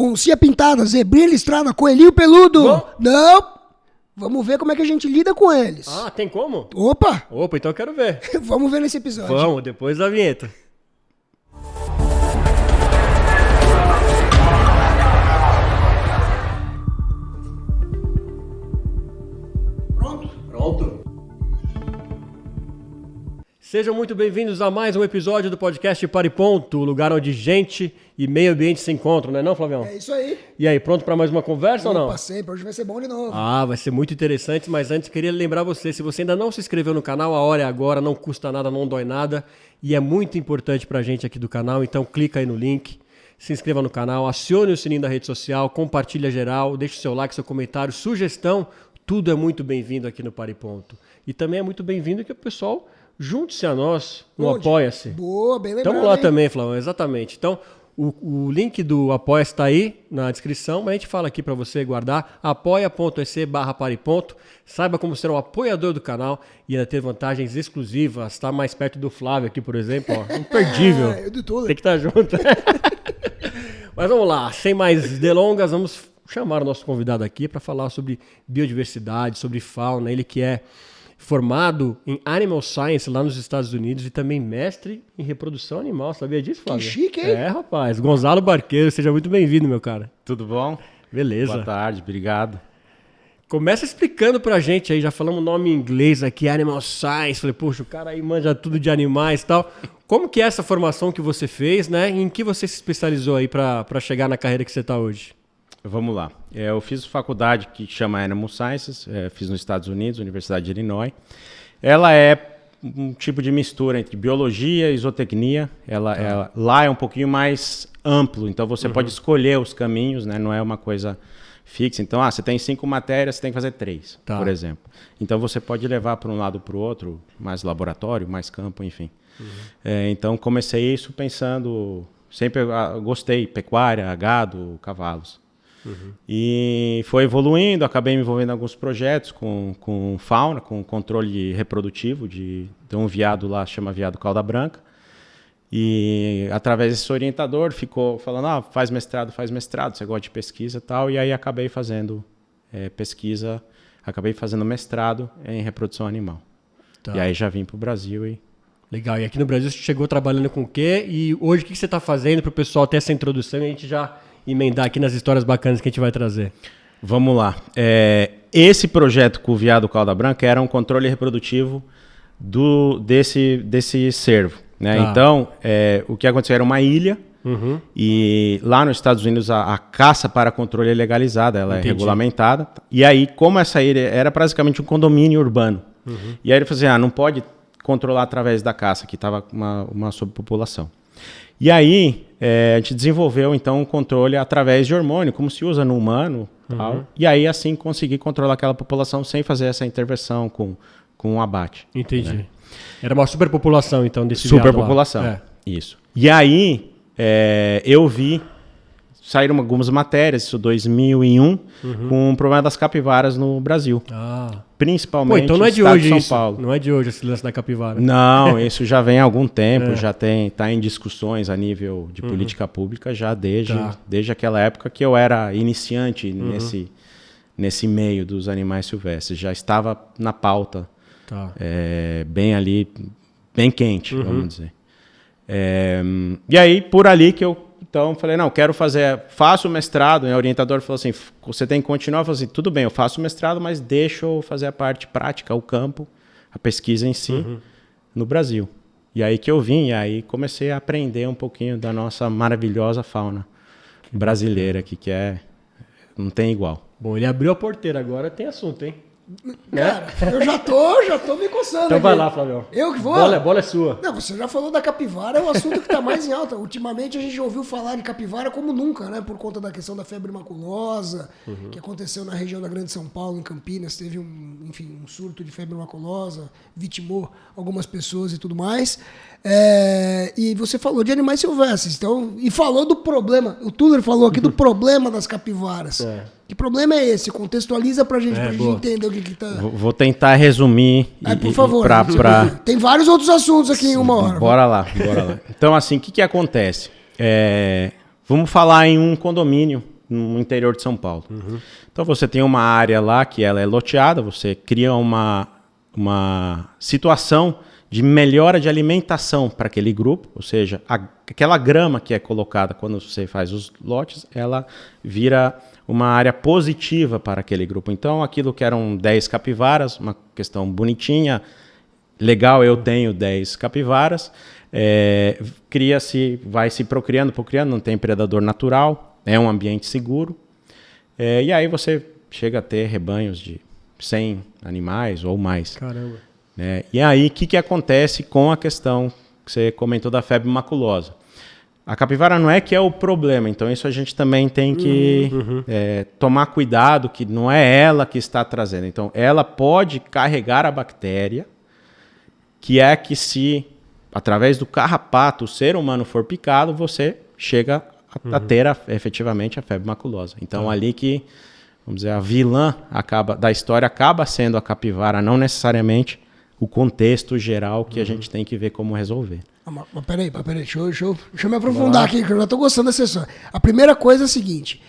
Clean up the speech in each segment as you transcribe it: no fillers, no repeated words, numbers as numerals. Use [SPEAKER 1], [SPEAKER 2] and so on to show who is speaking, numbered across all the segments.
[SPEAKER 1] oncinha pintada, zebrinha listrada, coelhinho peludo.
[SPEAKER 2] Bom.
[SPEAKER 1] Não. Vamos ver como é que a gente lida com eles.
[SPEAKER 2] Ah, tem como?
[SPEAKER 1] Opa.
[SPEAKER 2] Opa, então eu quero ver.
[SPEAKER 1] Vamos ver nesse episódio.
[SPEAKER 2] Vamos, depois da vinheta. Pronto. Sejam muito bem-vindos a mais um episódio do podcast Para e Ponto, o lugar onde gente e meio ambiente se encontram, não é não, Flavião?
[SPEAKER 1] É isso aí.
[SPEAKER 2] E aí, pronto para mais uma conversa ou não?
[SPEAKER 1] Opa, sempre. Hoje vai ser bom de novo.
[SPEAKER 2] Ah, vai ser muito interessante, mas antes queria lembrar você, se você ainda não se inscreveu no canal, a hora é agora, não custa nada, não dói nada e é muito importante pra gente aqui do canal, então clica aí no link, se inscreva no canal, acione o sininho da rede social, compartilha geral, deixe o seu like, seu comentário, sugestão, tudo é muito bem-vindo aqui no Para e Ponto. E também é muito bem-vindo que o pessoal junte-se a nós no Apoia-se.
[SPEAKER 1] Boa, bem lembrado.
[SPEAKER 2] Estamos lá
[SPEAKER 1] hein?
[SPEAKER 2] também, Flavão, exatamente. Então, o link do Apoia-se está aí na descrição, mas a gente fala aqui para você guardar, apoia.se/pariponto. Saiba como ser um apoiador do canal e ainda ter vantagens exclusivas. Está mais perto do Flávio aqui, por exemplo. Ó, imperdível.
[SPEAKER 1] Eu do tudo.
[SPEAKER 2] Tem que estar junto. Mas vamos lá, sem mais delongas, vamos chamar o nosso convidado aqui para falar sobre biodiversidade, sobre fauna. Ele que é formado em Animal Science lá nos Estados Unidos e também mestre em reprodução animal. Sabia disso, Flávio?
[SPEAKER 1] Que chique, hein?
[SPEAKER 2] É, rapaz. Gonzalo Barqueiro, seja muito bem-vindo, meu cara.
[SPEAKER 3] Tudo bom?
[SPEAKER 2] Beleza.
[SPEAKER 3] Boa tarde, obrigado.
[SPEAKER 2] Começa explicando pra gente aí, já falamos o nome em inglês aqui, Animal Science. Falei, poxa, o cara aí manja tudo de animais e tal. Como que é essa formação que você fez, né? E em que você se especializou aí pra chegar na carreira que você tá hoje?
[SPEAKER 3] Vamos lá. Eu fiz faculdade que chama Animal Sciences, fiz nos Estados Unidos, Universidade de Illinois. Ela é um tipo de mistura entre biologia e zootecnia. Lá é um pouquinho mais amplo, então você pode escolher os caminhos, né? Não é uma coisa fixa. Então, você tem 5 matérias, você tem que fazer 3, por exemplo. Então você pode levar para um lado ou para o outro, mais laboratório, mais campo, enfim. Então comecei isso pensando, sempre gostei, pecuária, gado, cavalos. E foi evoluindo, acabei me envolvendo em alguns projetos com fauna, com controle reprodutivo de um veado lá, chama veado cauda branca. E através desse orientador ficou falando, faz mestrado, você gosta de pesquisa e tal. E aí acabei fazendo pesquisa, acabei fazendo mestrado em reprodução animal. Tá. E aí já vim para o Brasil e...
[SPEAKER 2] Legal, e aqui no Brasil você chegou trabalhando com o quê? E hoje o que você está fazendo para o pessoal ter essa introdução e a gente já emendar aqui nas histórias bacanas que a gente vai trazer?
[SPEAKER 3] Vamos lá. Esse projeto com o veado cauda branca era um controle reprodutivo desse cervo. Né?
[SPEAKER 2] Tá.
[SPEAKER 3] Então, o que aconteceu era uma ilha e lá nos Estados Unidos a caça para controle é legalizada, ela é regulamentada. E aí, como essa ilha era praticamente um condomínio urbano, e aí ele falou assim, não pode controlar através da caça, que estava uma sobrepopulação. E aí, a gente desenvolveu, então, um controle através de hormônio, como se usa no humano. Tal, e aí, assim, conseguir controlar aquela população sem fazer essa intervenção com um abate.
[SPEAKER 2] Entendi.
[SPEAKER 3] Né?
[SPEAKER 2] Era uma superpopulação, então, desse
[SPEAKER 3] superpopulação,
[SPEAKER 2] veado lá.
[SPEAKER 3] Isso. E aí, eu vi, saíram algumas matérias, isso 2001, com o problema das capivaras no Brasil. Principalmente
[SPEAKER 2] então não é de
[SPEAKER 3] no estado
[SPEAKER 2] hoje
[SPEAKER 3] de São
[SPEAKER 2] isso.
[SPEAKER 3] Paulo.
[SPEAKER 2] Não é de hoje esse lance da capivara.
[SPEAKER 3] Não, isso já vem há algum tempo, já está em discussões a nível de política pública, já desde aquela época que eu era iniciante nesse meio dos animais silvestres. Já estava na pauta, bem ali, bem quente, vamos dizer. E aí, por ali que eu então falei, faço o mestrado, e o orientador falou assim, você tem que continuar. Eu falei assim, tudo bem, eu faço o mestrado, mas deixa eu fazer a parte prática, o campo, a pesquisa em si, no Brasil. E aí que eu vim, e aí comecei a aprender um pouquinho da nossa maravilhosa fauna brasileira aqui, que não tem igual.
[SPEAKER 2] Bom, ele abriu a porteira, agora tem assunto, hein?
[SPEAKER 1] Cara, eu já tô me coçando.
[SPEAKER 2] Então
[SPEAKER 1] aqui.
[SPEAKER 2] vai lá, Flavião.
[SPEAKER 1] Eu que vou?
[SPEAKER 2] A bola é sua.
[SPEAKER 1] Não, você já falou da capivara, é o assunto que tá mais em alta. Ultimamente a gente ouviu falar de capivara como nunca, né? Por conta da questão da febre maculosa, que aconteceu na região da Grande São Paulo, em Campinas. Teve um surto de febre maculosa, vitimou algumas pessoas e tudo mais. E você falou de animais silvestres, então, e falou do problema. O Tuller falou aqui do problema das capivaras. Que problema é esse? Contextualiza pra gente entender o que tá...
[SPEAKER 3] Vou tentar resumir.
[SPEAKER 1] Por favor. Tem vários outros assuntos aqui em uma hora.
[SPEAKER 3] Bora lá. Então, assim, o que acontece? Vamos falar em um condomínio no interior de São Paulo. Então você tem uma área lá que ela é loteada, você cria uma situação de melhora de alimentação para aquele grupo, ou seja, aquela grama que é colocada quando você faz os lotes, ela vira uma área positiva para aquele grupo. Então aquilo que eram 10 capivaras, uma questão bonitinha, legal, eu tenho 10 capivaras, cria-se, vai se procriando, não tem predador natural, é um ambiente seguro, e aí você chega a ter rebanhos de 100 animais ou mais.
[SPEAKER 2] Caramba.
[SPEAKER 3] E aí, o que acontece com a questão que você comentou da febre maculosa? A capivara não é que é o problema, então isso a gente também tem que tomar cuidado, que não é ela que está trazendo. Então, ela pode carregar a bactéria, que é que se, através do carrapato, o ser humano for picado, você chega a ter efetivamente a febre maculosa. Então, ali que, vamos dizer, a vilã da história acaba sendo a capivara, não necessariamente o contexto geral que a gente tem que ver como resolver.
[SPEAKER 1] Mas peraí, deixa eu me aprofundar aqui, que eu já estou gostando dessa história. A primeira coisa é a seguinte,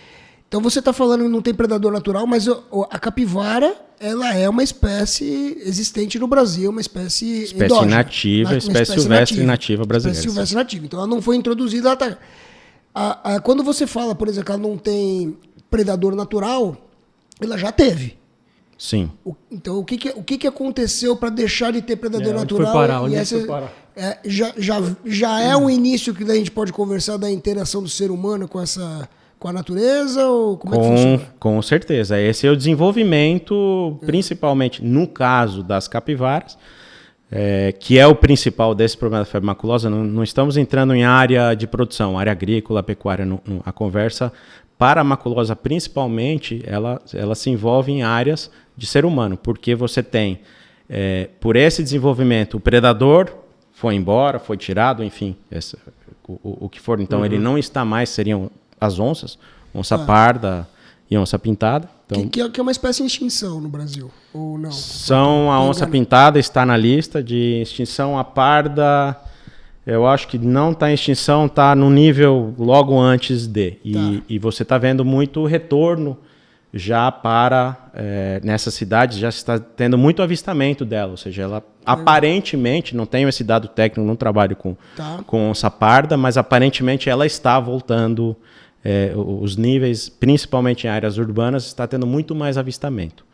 [SPEAKER 1] então você está falando que não tem predador natural, mas a capivara, ela é uma espécie existente no Brasil, uma espécie endógena,
[SPEAKER 3] nativa, espécie silvestre nativa brasileira.
[SPEAKER 1] Espécie silvestre nativa, então ela não foi introduzida, ela tá... Quando você fala, por exemplo, que ela não tem predador natural, ela já teve.
[SPEAKER 3] Sim.
[SPEAKER 1] Então, o que aconteceu para deixar de ter predador natural?
[SPEAKER 2] Foi parar?
[SPEAKER 1] Já é um início que daí a gente pode conversar da interação do ser humano com a natureza? Ou como é que funciona?
[SPEAKER 3] Com certeza. Esse é o desenvolvimento, principalmente no caso das capivaras, que é o principal desse problema da febre maculosa. Não estamos entrando em área de produção, área agrícola, pecuária. A conversa para a maculosa, principalmente, ela se envolve em áreas de ser humano, porque você tem, por esse desenvolvimento, o predador foi embora, foi tirado, enfim, o que for. Então, ele não está mais, seriam as onças, onça parda e onça pintada. Então,
[SPEAKER 1] que é uma espécie em extinção no Brasil, ou não?
[SPEAKER 3] A onça pintada está na lista de extinção, a parda... Eu acho que não está em extinção, está no nível logo antes de. E você está vendo muito retorno já para, nessas cidades, já está tendo muito avistamento dela. Ou seja, ela aparentemente, não tenho esse dado técnico, não trabalho com onça parda, mas aparentemente ela está voltando, os níveis, principalmente em áreas urbanas, está tendo muito mais avistamento.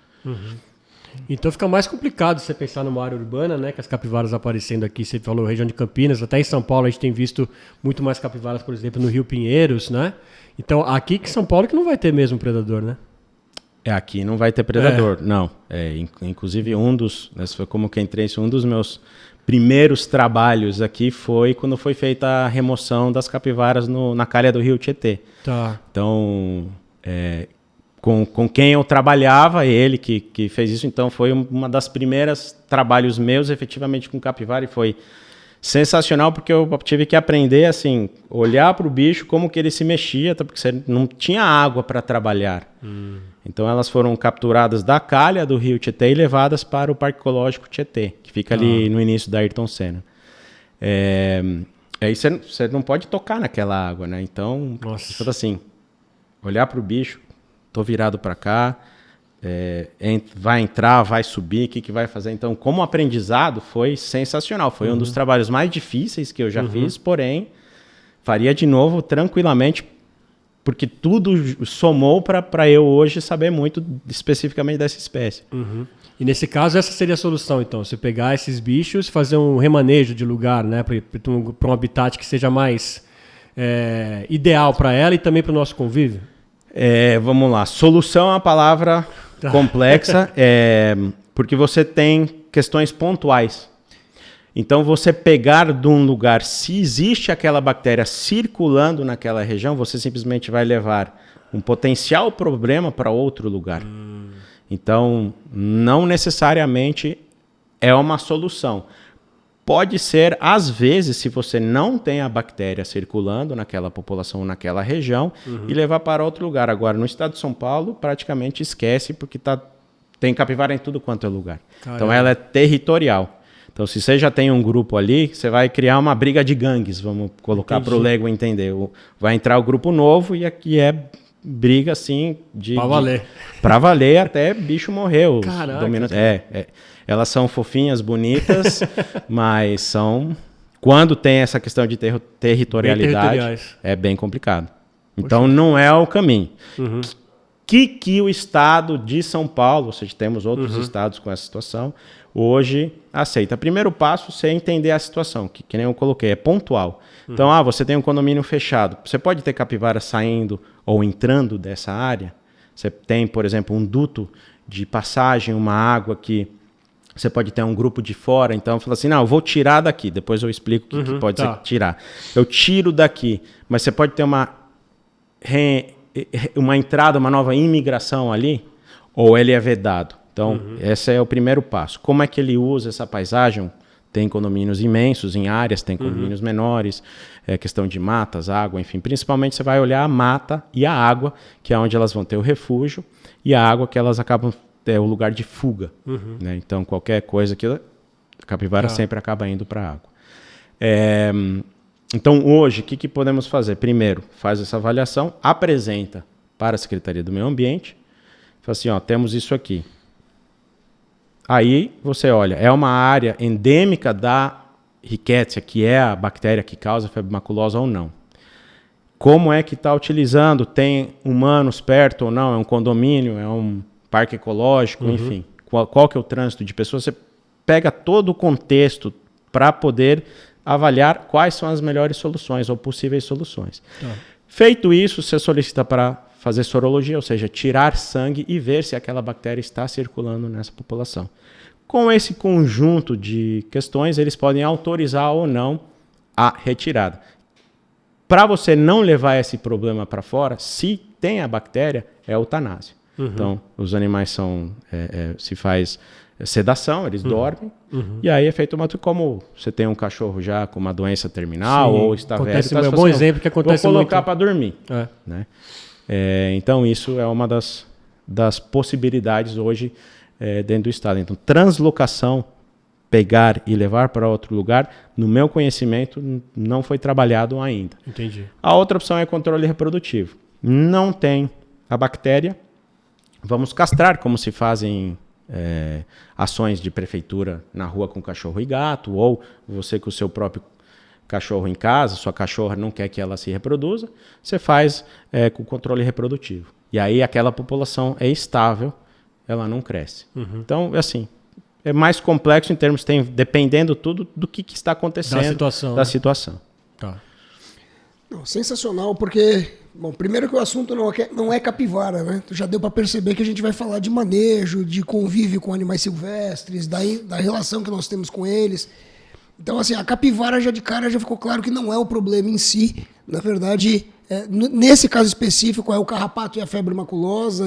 [SPEAKER 2] Então fica mais complicado você pensar numa área urbana, né? Que as capivaras aparecendo aqui, você falou região de Campinas, até em São Paulo a gente tem visto muito mais capivaras, por exemplo, no Rio Pinheiros, né? Então aqui que São Paulo que não vai ter mesmo predador, né?
[SPEAKER 3] Aqui não vai ter predador, não. Inclusive foi como quem trouxe, um dos meus primeiros trabalhos aqui foi quando foi feita a remoção das capivaras na calha do Rio Tietê.
[SPEAKER 2] Tá.
[SPEAKER 3] Então... Com quem eu trabalhava, ele que fez isso, então foi uma das primeiras trabalhos meus efetivamente com capivara e foi sensacional porque eu tive que aprender assim, olhar para o bicho, como que ele se mexia, porque você não tinha água para trabalhar. Então elas foram capturadas da calha do Rio Tietê e levadas para o Parque Ecológico Tietê, que fica ali no início da Ayrton Senna. Aí você não pode tocar naquela água, né? Então, assim, olhar para o bicho, tô virado para cá, vai entrar, vai subir, o que vai fazer? Então, como aprendizado, foi sensacional. Foi um dos trabalhos mais difíceis que eu já fiz, porém, faria de novo tranquilamente, porque tudo somou para eu hoje saber muito especificamente dessa espécie.
[SPEAKER 2] E nesse caso, essa seria a solução, então? Você pegar esses bichos e fazer um remanejo de lugar, né? Para um habitat que seja mais ideal para ela e também para o nosso convívio?
[SPEAKER 3] Vamos lá. Solução é uma palavra complexa, porque você tem questões pontuais. Então, você pegar de um lugar, se existe aquela bactéria circulando naquela região, você simplesmente vai levar um potencial problema para outro lugar. Então, não necessariamente é uma solução. Pode ser, às vezes, se você não tem a bactéria circulando naquela população, naquela região, e levar para outro lugar. Agora, no estado de São Paulo, praticamente esquece, porque tem capivara em tudo quanto é lugar. Caramba. Então, ela é territorial. Então, se você já tem um grupo ali, você vai criar uma briga de gangues, vamos colocar para o leigo entender. Vai entrar o grupo novo e aqui é briga, assim,
[SPEAKER 2] Pra valer.
[SPEAKER 3] Pra valer até bicho morrer. Os
[SPEAKER 2] Caraca.
[SPEAKER 3] dominantes. Elas são fofinhas, bonitas, mas são... Quando tem essa questão de territorialidade, é bem complicado. Então, não é o caminho. Que o estado de São Paulo, ou seja, temos outros estados com essa situação, hoje aceita. Primeiro passo, você entender a situação, que nem eu coloquei, é pontual. Então, você tem um condomínio fechado. Você pode ter capivara saindo ou entrando dessa área. Você tem, por exemplo, um duto de passagem, uma água que você pode ter um grupo de fora. Então, fala assim, não, eu vou tirar daqui. Depois eu explico o que pode ser tirar. Eu tiro daqui, mas você pode ter uma entrada, uma nova imigração ali, ou ele é vedado. Então, esse é o primeiro passo. Como é que ele usa essa paisagem? Tem condomínios imensos em áreas, tem condomínios menores, questão de matas, água, enfim. Principalmente você vai olhar a mata e a água, que é onde elas vão ter o refúgio, e a água que elas acabam é o lugar de fuga. Né? Então, qualquer coisa que a capivara sempre acaba indo para a água. Então, hoje, o que podemos fazer? Primeiro, faz essa avaliação, apresenta para a Secretaria do Meio Ambiente, fala assim, temos isso aqui. Aí você olha, é uma área endêmica da Rickettsia, que é a bactéria que causa febre maculosa ou não. Como é que está utilizando? Tem humanos perto ou não? É um condomínio? É um parque ecológico? Enfim, qual que é o trânsito de pessoas? Você pega todo o contexto para poder avaliar quais são as melhores soluções ou possíveis soluções. Feito isso, você solicita para fazer sorologia, ou seja, tirar sangue e ver se aquela bactéria está circulando nessa população. Com esse conjunto de questões, eles podem autorizar ou não a retirada. Para você não levar esse problema para fora, se tem a bactéria, é eutanásia. Então, os animais se faz sedação, eles dormem, e aí é feito uma... Como você tem um cachorro já com uma doença terminal, ou está velho...
[SPEAKER 2] É um bom exemplo que acontece
[SPEAKER 3] muito. Vou colocar
[SPEAKER 2] muito
[SPEAKER 3] para dormir. Né? Então, isso é uma das possibilidades hoje dentro do estado. Então, translocação, pegar e levar para outro lugar, no meu conhecimento, não foi trabalhado ainda.
[SPEAKER 2] Entendi.
[SPEAKER 3] A outra opção é controle reprodutivo. Não tem a bactéria, vamos castrar, como se fazem ações de prefeitura na rua com cachorro e gato, ou você com o seu próprio cachorro em casa, sua cachorra não quer que ela se reproduza, você faz com controle reprodutivo. E aí aquela população é estável, ela não cresce. Então, assim, é mais complexo em termos, dependendo tudo do que está acontecendo. Da situação.
[SPEAKER 2] Tá.
[SPEAKER 1] Não, sensacional, porque, bom, primeiro que o assunto não é capivara, né? Já deu para perceber que a gente vai falar de manejo, de convívio com animais silvestres, da relação que nós temos com eles. Então, assim, a capivara já de cara já ficou claro que não é o problema em si. Na verdade, nesse caso específico, é o carrapato e a febre maculosa.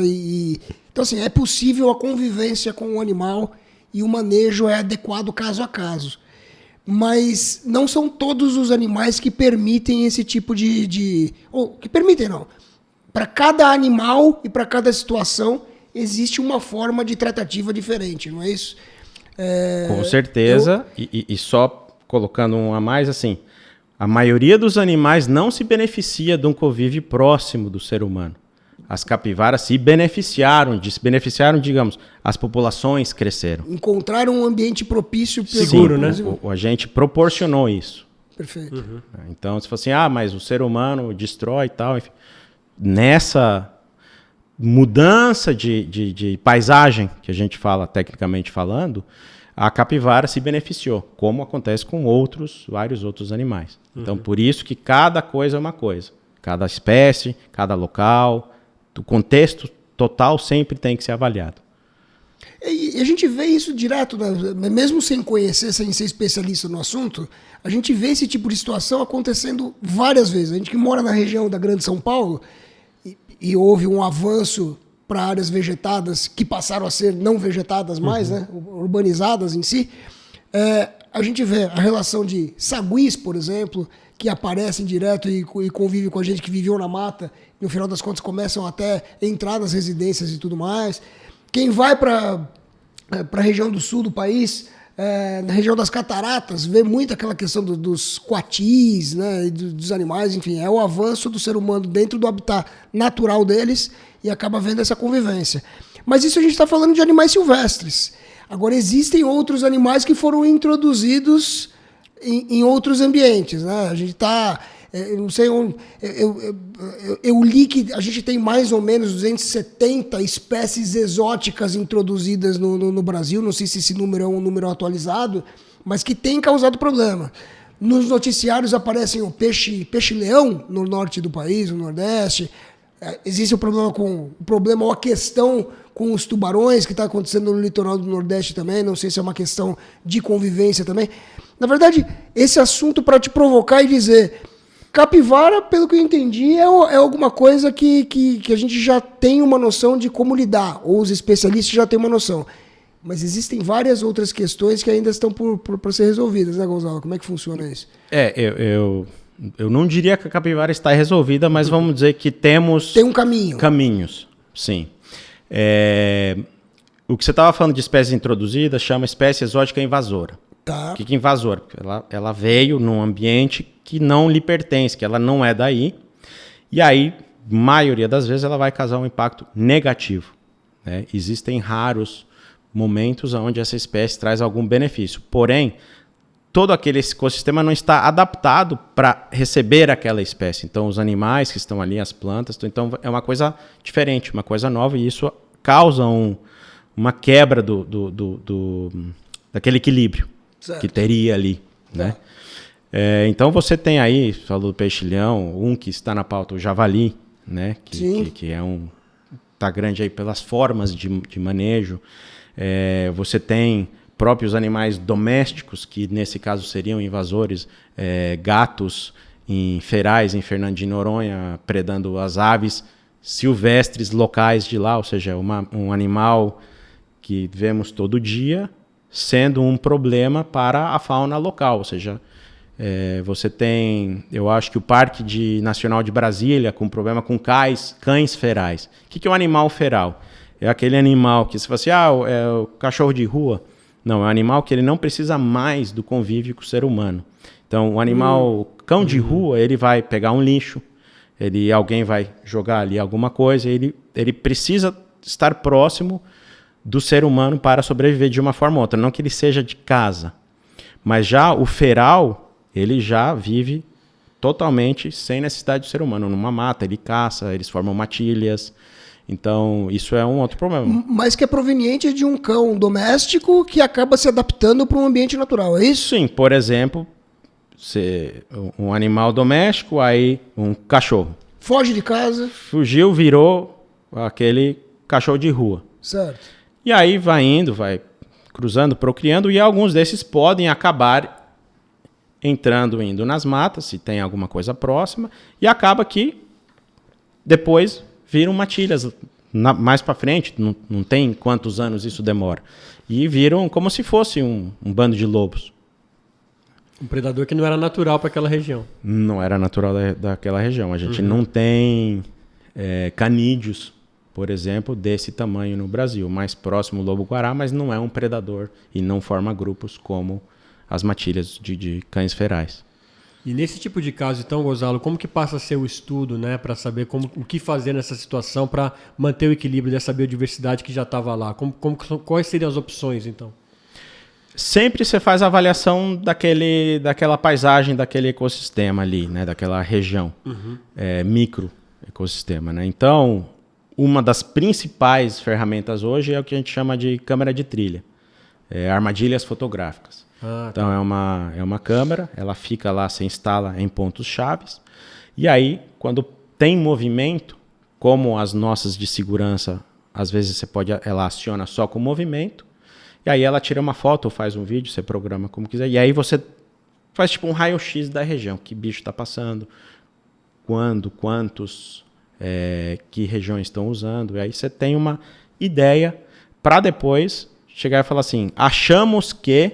[SPEAKER 1] Então, assim, é possível a convivência com o animal e o manejo é adequado caso a caso. Mas não são todos os animais que permitem esse tipo ou que permitem, não. Para cada animal e para cada situação, existe uma forma de tratativa diferente, não é isso?
[SPEAKER 3] Com certeza, e só colocando um a mais, assim, a maioria dos animais não se beneficia de um convívio próximo do ser humano. As capivaras se beneficiaram, digamos, as populações cresceram.
[SPEAKER 1] Encontraram um ambiente propício.
[SPEAKER 2] Seguro, né?
[SPEAKER 3] A gente proporcionou isso.
[SPEAKER 1] Perfeito.
[SPEAKER 3] Então, se for assim, mas o ser humano destrói e tal, enfim. Nessa mudança de paisagem, que a gente fala tecnicamente falando, a capivara se beneficiou, como acontece com vários outros animais. Então, por isso que cada coisa é uma coisa. Cada espécie, cada local, o contexto total sempre tem que ser avaliado.
[SPEAKER 1] E a gente vê isso direto, né? Mesmo sem conhecer, sem ser especialista no assunto, a gente vê esse tipo de situação acontecendo várias vezes. A gente que mora na região da Grande São Paulo e houve um avanço para áreas vegetadas que passaram a ser não vegetadas mais, né? Urbanizadas em si, a gente vê a relação de saguis, por exemplo, que aparecem direto e convivem com a gente que viveu na mata, e no final das contas começam até a entrar nas residências e tudo mais. Quem vai para a região do sul do país, na região das cataratas, vê muito aquela questão dos coatis, né, e dos animais, enfim, é o avanço do ser humano dentro do habitat natural deles e acaba vendo essa convivência. Mas isso a gente está falando de animais silvestres. Agora, existem outros animais que foram introduzidos em outros ambientes, né? A gente está... não sei onde... Eu li que a gente tem mais ou menos 270 espécies exóticas introduzidas no Brasil. Não sei se esse número é um número atualizado, mas que tem causado problema. Nos noticiários aparecem o peixe-leão no norte do país, no Nordeste. Existe o problema ou a questão com os tubarões que está acontecendo no litoral do Nordeste também. Não sei se é uma questão de convivência também. Na verdade, esse assunto para te provocar e dizer... Capivara, pelo que eu entendi, é alguma coisa que a gente já tem uma noção de como lidar, ou os especialistas já têm uma noção. Mas existem várias outras questões que ainda estão por ser resolvidas, né, Gonzalo? Como é que funciona isso?
[SPEAKER 3] Eu não diria que a capivara está resolvida, mas vamos dizer que temos...
[SPEAKER 1] Tem um caminho.
[SPEAKER 3] Caminhos, sim. O que você estava falando de espécies introduzidas chama espécie exótica invasora.
[SPEAKER 1] Tá.
[SPEAKER 3] O que é invasora? Porque ela veio num ambiente que não lhe pertence, que ela não é daí, e aí, maioria das vezes, ela vai causar um impacto negativo, né? Existem raros momentos onde essa espécie traz algum benefício, porém, todo aquele ecossistema não está adaptado para receber aquela espécie. Então, os animais que estão ali, as plantas, então é uma coisa diferente, uma coisa nova, e isso causa uma quebra daquele equilíbrio que teria ali, né? Então você tem aí, falou do peixe-leão, um que está na pauta, o javali, né? Que tá grande aí pelas formas de manejo. Você tem próprios animais domésticos, que nesse caso seriam invasores, gatos em Ferais, em Fernando de Noronha, predando as aves silvestres locais de lá, ou seja, um animal que vemos todo dia, sendo um problema para a fauna local, ou seja, você tem, eu acho que o Parque Nacional de Brasília com problema com cães ferais. O que é um animal feral? É aquele animal que, se você é o cachorro de rua, não, é um animal que ele não precisa mais do convívio com o ser humano. Então, o animal cão de rua, ele vai pegar um lixo, alguém vai jogar ali alguma coisa, ele precisa estar próximo do ser humano para sobreviver de uma forma ou outra, não que ele seja de casa. Mas já o feral, ele já vive totalmente sem necessidade do ser humano. Numa mata, ele caça, eles formam matilhas. Então, isso é um outro problema.
[SPEAKER 1] Mas que é proveniente de um cão doméstico que acaba se adaptando para um ambiente natural, é isso?
[SPEAKER 3] Sim, por exemplo, um animal doméstico, aí um cachorro.
[SPEAKER 1] Foge de casa.
[SPEAKER 3] Fugiu, virou aquele cachorro de rua.
[SPEAKER 1] Certo.
[SPEAKER 3] E aí vai indo, vai cruzando, procriando, e alguns desses podem acabar indo nas matas, se tem alguma coisa próxima, e acaba que depois viram matilhas mais para frente, não tem quantos anos isso demora, e viram como se fosse um bando de lobos.
[SPEAKER 2] Um predador que não era natural para aquela região.
[SPEAKER 3] Não era natural daquela região. A gente não tem canídeos, por exemplo, desse tamanho no Brasil. Mais próximo o lobo-guará, mas não é um predador e não forma grupos como as matilhas de cães ferais.
[SPEAKER 2] E nesse tipo de caso, então, Gonzalo, como que passa a ser o estudo, né, para saber o que fazer nessa situação para manter o equilíbrio dessa biodiversidade que já estava lá? Quais seriam as opções, então?
[SPEAKER 3] Sempre você faz a avaliação daquela paisagem, daquele ecossistema ali, né, daquela região, micro ecossistema, né? Então, uma das principais ferramentas hoje é o que a gente chama de câmera de trilha, armadilhas fotográficas. Então é uma câmera, ela fica lá, se instala em pontos chaves, e aí quando tem movimento, como as nossas de segurança, às vezes ela aciona só com movimento, e aí ela tira uma foto ou faz um vídeo, você programa como quiser, e aí você faz tipo um raio-x da região, que bicho está passando, quantos, que regiões estão usando, e aí você tem uma ideia para depois chegar e falar assim, achamos que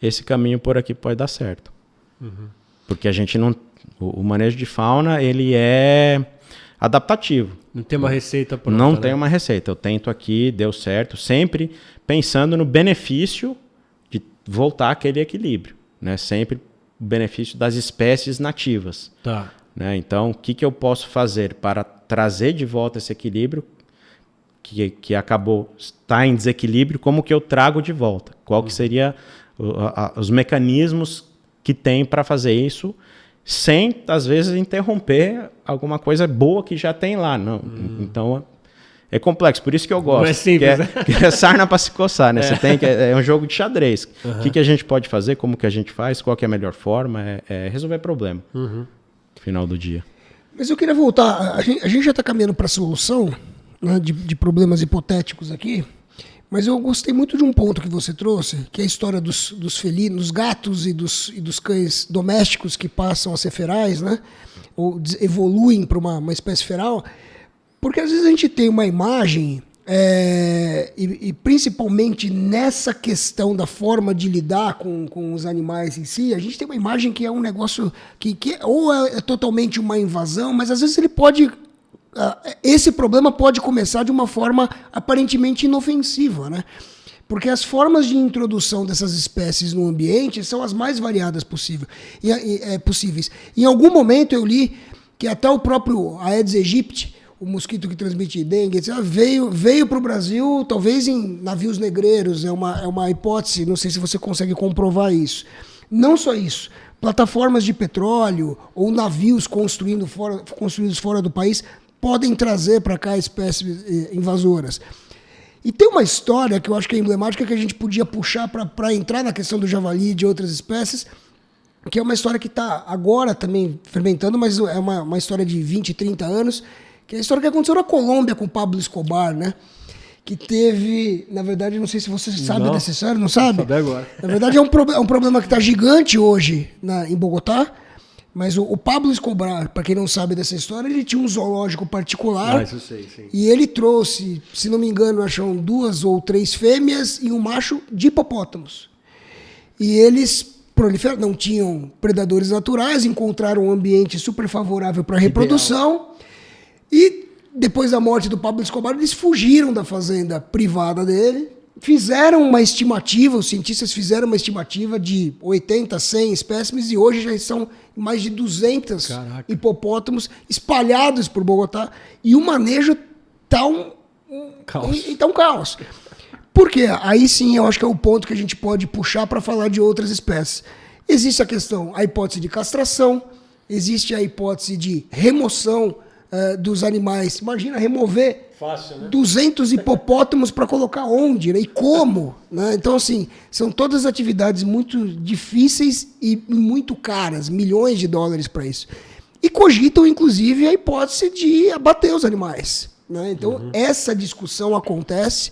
[SPEAKER 3] esse caminho por aqui pode dar certo. Porque a gente não... O manejo de fauna, ele é adaptativo.
[SPEAKER 2] Não tem uma receita pronta,
[SPEAKER 3] Não tem uma receita. Eu tento aqui, deu certo, sempre pensando no benefício de voltar àquele equilíbrio, né? Sempre o benefício das espécies nativas.
[SPEAKER 2] Tá.
[SPEAKER 3] Né? Então, o que eu posso fazer para trazer de volta esse equilíbrio que acabou está em desequilíbrio? Como que eu trago de volta? Qual que seria os mecanismos que tem para fazer isso sem, às vezes, interromper alguma coisa boa que já tem lá? Não. Então, é complexo. Por isso que eu gosto.
[SPEAKER 2] Não é simples, né?
[SPEAKER 3] Que é sarna para se coçar, né? Você tem é um jogo de xadrez. O que a gente pode fazer? Como que a gente faz? Qual que é a melhor forma? É resolver problema. No final do dia.
[SPEAKER 1] Mas eu queria voltar. A gente já está caminhando para a solução, né, de problemas hipotéticos aqui, mas eu gostei muito de um ponto que você trouxe, que é a história dos felinos, dos gatos e dos cães domésticos que passam a ser ferais, né, ou evoluem para uma espécie feral, porque às vezes a gente tem uma imagem, e principalmente nessa questão da forma de lidar com os animais em si, a gente tem uma imagem que é um negócio que ou é totalmente uma invasão, mas às vezes ele pode... esse problema pode começar de uma forma aparentemente inofensiva, né? Porque as formas de introdução dessas espécies no ambiente são as mais variadas possíveis. Em algum momento eu li que até o próprio Aedes aegypti, o mosquito que transmite dengue, etc., veio para o Brasil, talvez em navios negreiros, é uma hipótese, não sei se você consegue comprovar isso. Não só isso, plataformas de petróleo ou navios construídos fora do país podem trazer para cá espécies invasoras. E tem uma história que eu acho que é emblemática, que a gente podia puxar para entrar na questão do javali e de outras espécies, que é uma história que está agora também fermentando, mas é uma história de 20, 30 anos, que é a história que aconteceu na Colômbia com o Pablo Escobar, né? Que teve, na verdade, não sei se você sabe dessa história, não sabe?
[SPEAKER 2] Sabe agora.
[SPEAKER 1] Na verdade, é um problema que está gigante hoje em Bogotá, mas o Pablo Escobar, para quem não sabe dessa história, ele tinha um zoológico particular.
[SPEAKER 2] Isso eu sei, sim.
[SPEAKER 1] E ele trouxe, se não me engano, acham 2 ou 3 fêmeas e um macho de hipopótamos. E eles proliferaram, não tinham predadores naturais, encontraram um ambiente super favorável para a reprodução. E depois da morte do Pablo Escobar, eles fugiram da fazenda privada dele, fizeram uma estimativa, os cientistas fizeram uma estimativa de 80, 100 espécimes, e hoje já são mais de 200 hipopótamos espalhados por Bogotá, e o manejo está um caos. Por quê? Aí sim eu acho que é o ponto que a gente pode puxar para falar de outras espécies. Existe a hipótese de castração, existe a hipótese de remoção dos animais. Imagina remover 200 hipopótamos para colocar onde, né? E como? Né? Então, assim, são todas atividades muito difíceis e muito caras, milhões de dólares para isso. E cogitam, inclusive, a hipótese de abater os animais. Né? Então, essa discussão acontece,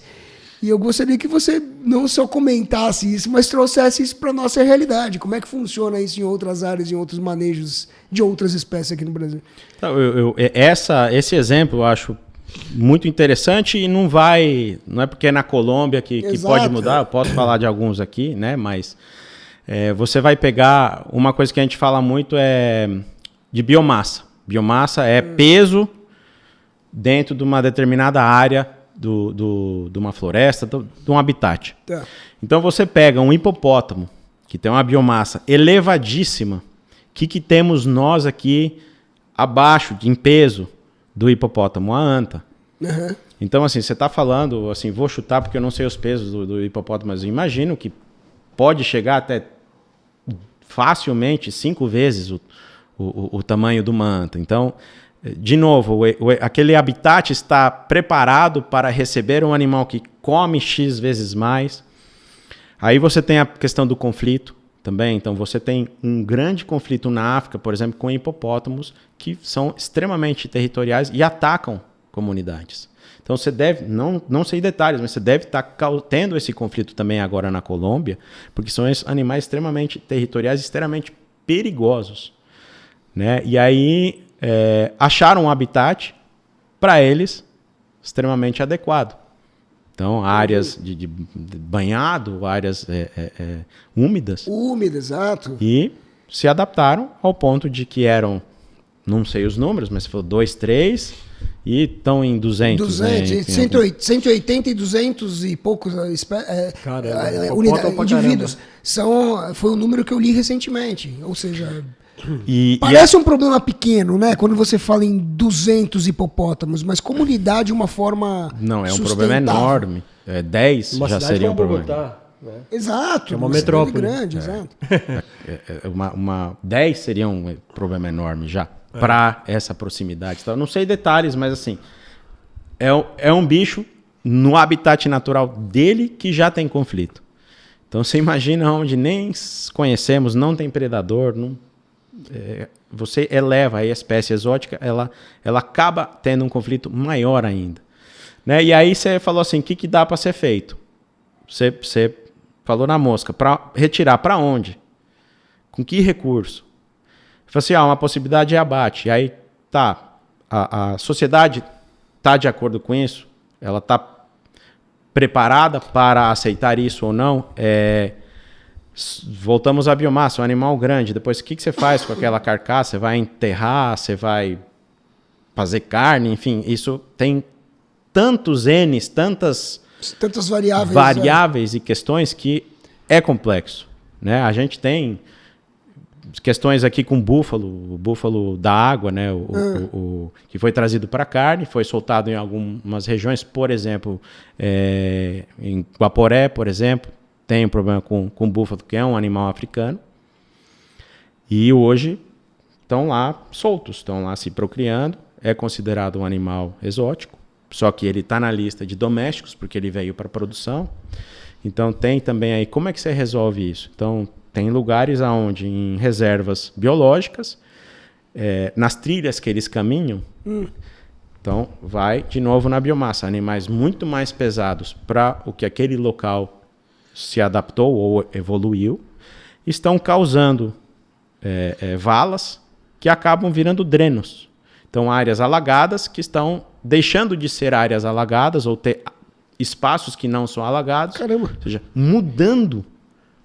[SPEAKER 1] e eu gostaria que você não só comentasse isso, mas trouxesse isso para a nossa realidade. Como é que funciona isso em outras áreas, em outros manejos de outras espécies aqui no Brasil?
[SPEAKER 3] Então, esse exemplo eu acho muito interessante, e não é porque é na Colômbia que pode mudar. Eu posso falar de alguns aqui, né? Mas você vai pegar uma coisa que a gente fala muito de biomassa. Biomassa é peso dentro de uma determinada área de uma floresta, de um habitat.
[SPEAKER 1] Tá.
[SPEAKER 3] Então você pega um hipopótamo que tem uma biomassa elevadíssima. O que temos nós aqui abaixo, em peso, do hipopótamo? A anta.
[SPEAKER 1] Uhum.
[SPEAKER 3] Então, assim, você está falando, assim, vou chutar porque eu não sei os pesos do hipopótamo, mas eu imagino que pode chegar até facilmente 5 vezes o tamanho de uma anta. Então, de novo, aquele habitat está preparado para receber um animal que come X vezes mais. Aí você tem a questão do conflito também. Então você tem um grande conflito na África, por exemplo, com hipopótamos que são extremamente territoriais e atacam comunidades. Então você deve, não sei detalhes, mas você deve estar tendo esse conflito também agora na Colômbia, porque são animais extremamente territoriais, extremamente perigosos. Né? E aí acharam um habitat para eles extremamente adequado. Então, áreas de banhado, áreas úmidas.
[SPEAKER 1] Úmidas, exato.
[SPEAKER 3] E se adaptaram ao ponto de que eram não sei os números, mas você falou 2, 3 e estão em 200.
[SPEAKER 1] 180 e 200 e poucos indivíduos. Foi o número que eu li recentemente. Ou seja, parece um problema pequeno, né? Quando você fala em 200 hipopótamos, mas como lidar de uma forma
[SPEAKER 3] Não, é um problema enorme. 10
[SPEAKER 2] uma
[SPEAKER 3] já seria um problema.
[SPEAKER 2] Bogotá, né?
[SPEAKER 1] Exato.
[SPEAKER 2] É uma metrópole
[SPEAKER 1] grande, exato.
[SPEAKER 3] 10 seria um problema enorme já. Para essa proximidade. Então, eu não sei detalhes, mas assim, é um bicho no habitat natural dele que já tem conflito. Então você imagina onde nem conhecemos, não tem predador, você eleva a espécie exótica, ela acaba tendo um conflito maior ainda. Né? E aí você falou assim, o que dá para ser feito? Você falou na mosca, para retirar para onde? Com que recurso? Falei assim, uma possibilidade é abate. E aí, a sociedade está de acordo com isso? Ela está preparada para aceitar isso ou não? Voltamos à biomassa, um animal grande. Depois, o que você faz com aquela carcaça? Você vai enterrar? Você vai fazer carne? Enfim, isso tem tantos N's, tantas variáveis e questões que é complexo. Né? A gente tem questões aqui com o búfalo da água, né? Que foi trazido para carne, foi soltado em algumas regiões, por exemplo, em Guaporé, por exemplo, tem um problema com o búfalo, que é um animal africano, e hoje estão lá soltos, estão lá se procriando, é considerado um animal exótico, só que ele está na lista de domésticos, porque ele veio para produção. Então tem também aí, como é que você resolve isso? Então, tem lugares onde, em reservas biológicas, nas trilhas que eles caminham, então vai de novo na biomassa. Animais muito mais pesados para o que aquele local se adaptou ou evoluiu, estão causando valas que acabam virando drenos. Então, áreas alagadas que estão deixando de ser áreas alagadas ou ter espaços que não são alagados.
[SPEAKER 1] Caramba.
[SPEAKER 3] Ou seja, mudando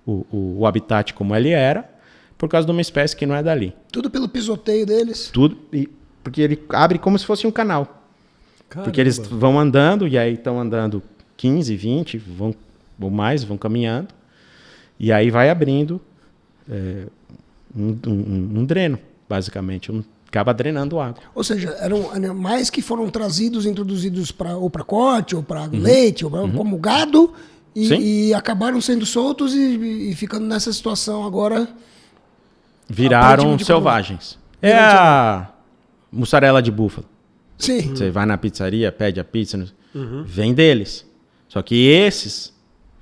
[SPEAKER 3] o habitat como ele era, por causa de uma espécie que não é dali.
[SPEAKER 1] Tudo pelo pisoteio deles?
[SPEAKER 3] Tudo, porque ele abre como se fosse um canal. Caramba. Porque eles vão andando, e aí estão andando 15, 20, ou mais, vão caminhando, e aí vai abrindo um dreno, basicamente, acaba drenando água.
[SPEAKER 1] Ou seja, eram animais que foram trazidos, introduzidos ou para corte, ou para leite, ou como gado, e acabaram sendo soltos e ficando nessa situação agora.
[SPEAKER 3] Viraram selvagens. É a mussarela de búfalo.
[SPEAKER 1] Sim.
[SPEAKER 3] Você vai na pizzaria, pede a pizza, vem deles. Só que esses